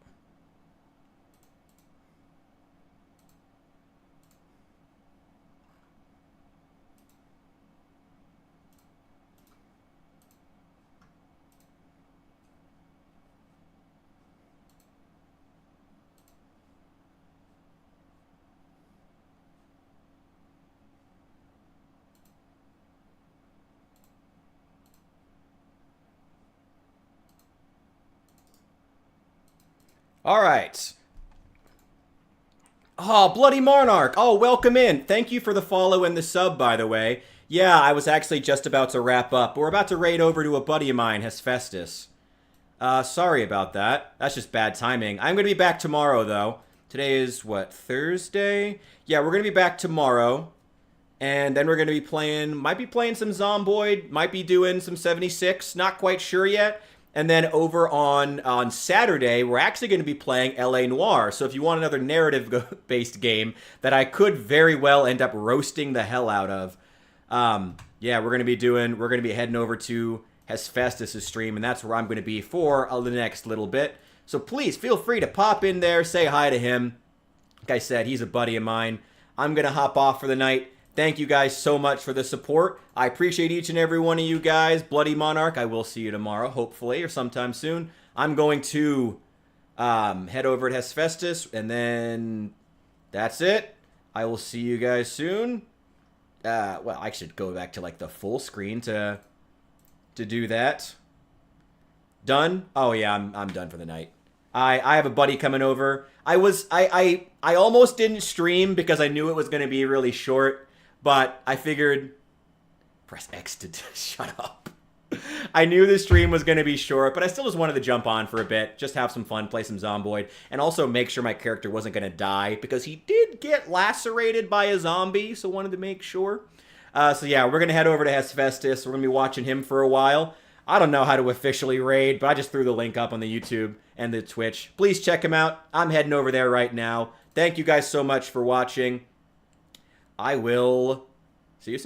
All right. Oh, Bloody Monarch. Oh, welcome in. Thank you for the follow and the sub, by the way. Yeah, I was actually just about to wrap up. We're about to raid over to a buddy of mine, Hephaestus. Sorry about that. That's just bad timing. I'm going to be back tomorrow, though. Today is, what, Thursday? Yeah, we're going to be back tomorrow. And then we're going to be playing, might be playing some Zomboid, might be doing some 76, not quite sure yet. And then over on Saturday, we're actually going to be playing LA Noire. So if you want another narrative-based game that I could very well end up roasting the hell out of, yeah, we're going to be heading over to Hephaestus' stream, and that's where I'm going to be for the next little bit. So please feel free to pop in there, say hi to him. Like I said, he's a buddy of mine. I'm going to hop off for the night. Thank you guys so much for the support. I appreciate each and every one of you guys. Bloody Monarch, I will see you tomorrow, hopefully, or sometime soon. I'm going to head over to Hephaestus, and then that's it. I will see you guys soon. Well, I should go back to like the full screen to do that. Done? Oh yeah, I'm done for the night. I have a buddy coming over. I almost didn't stream because I knew it was going to be really short. But I figured, press X to shut up. I knew the stream was going to be short, but I still just wanted to jump on for a bit, just have some fun, play some Zomboid, and also make sure my character wasn't going to die, because he did get lacerated by a zombie, so wanted to make sure. So yeah, we're going to head over to Hephaestus. We're going to be watching him for a while. I don't know how to officially raid, but I just threw the link up on the YouTube and the Twitch. Please check him out. I'm heading over there right now. Thank you guys so much for watching. I will see you soon.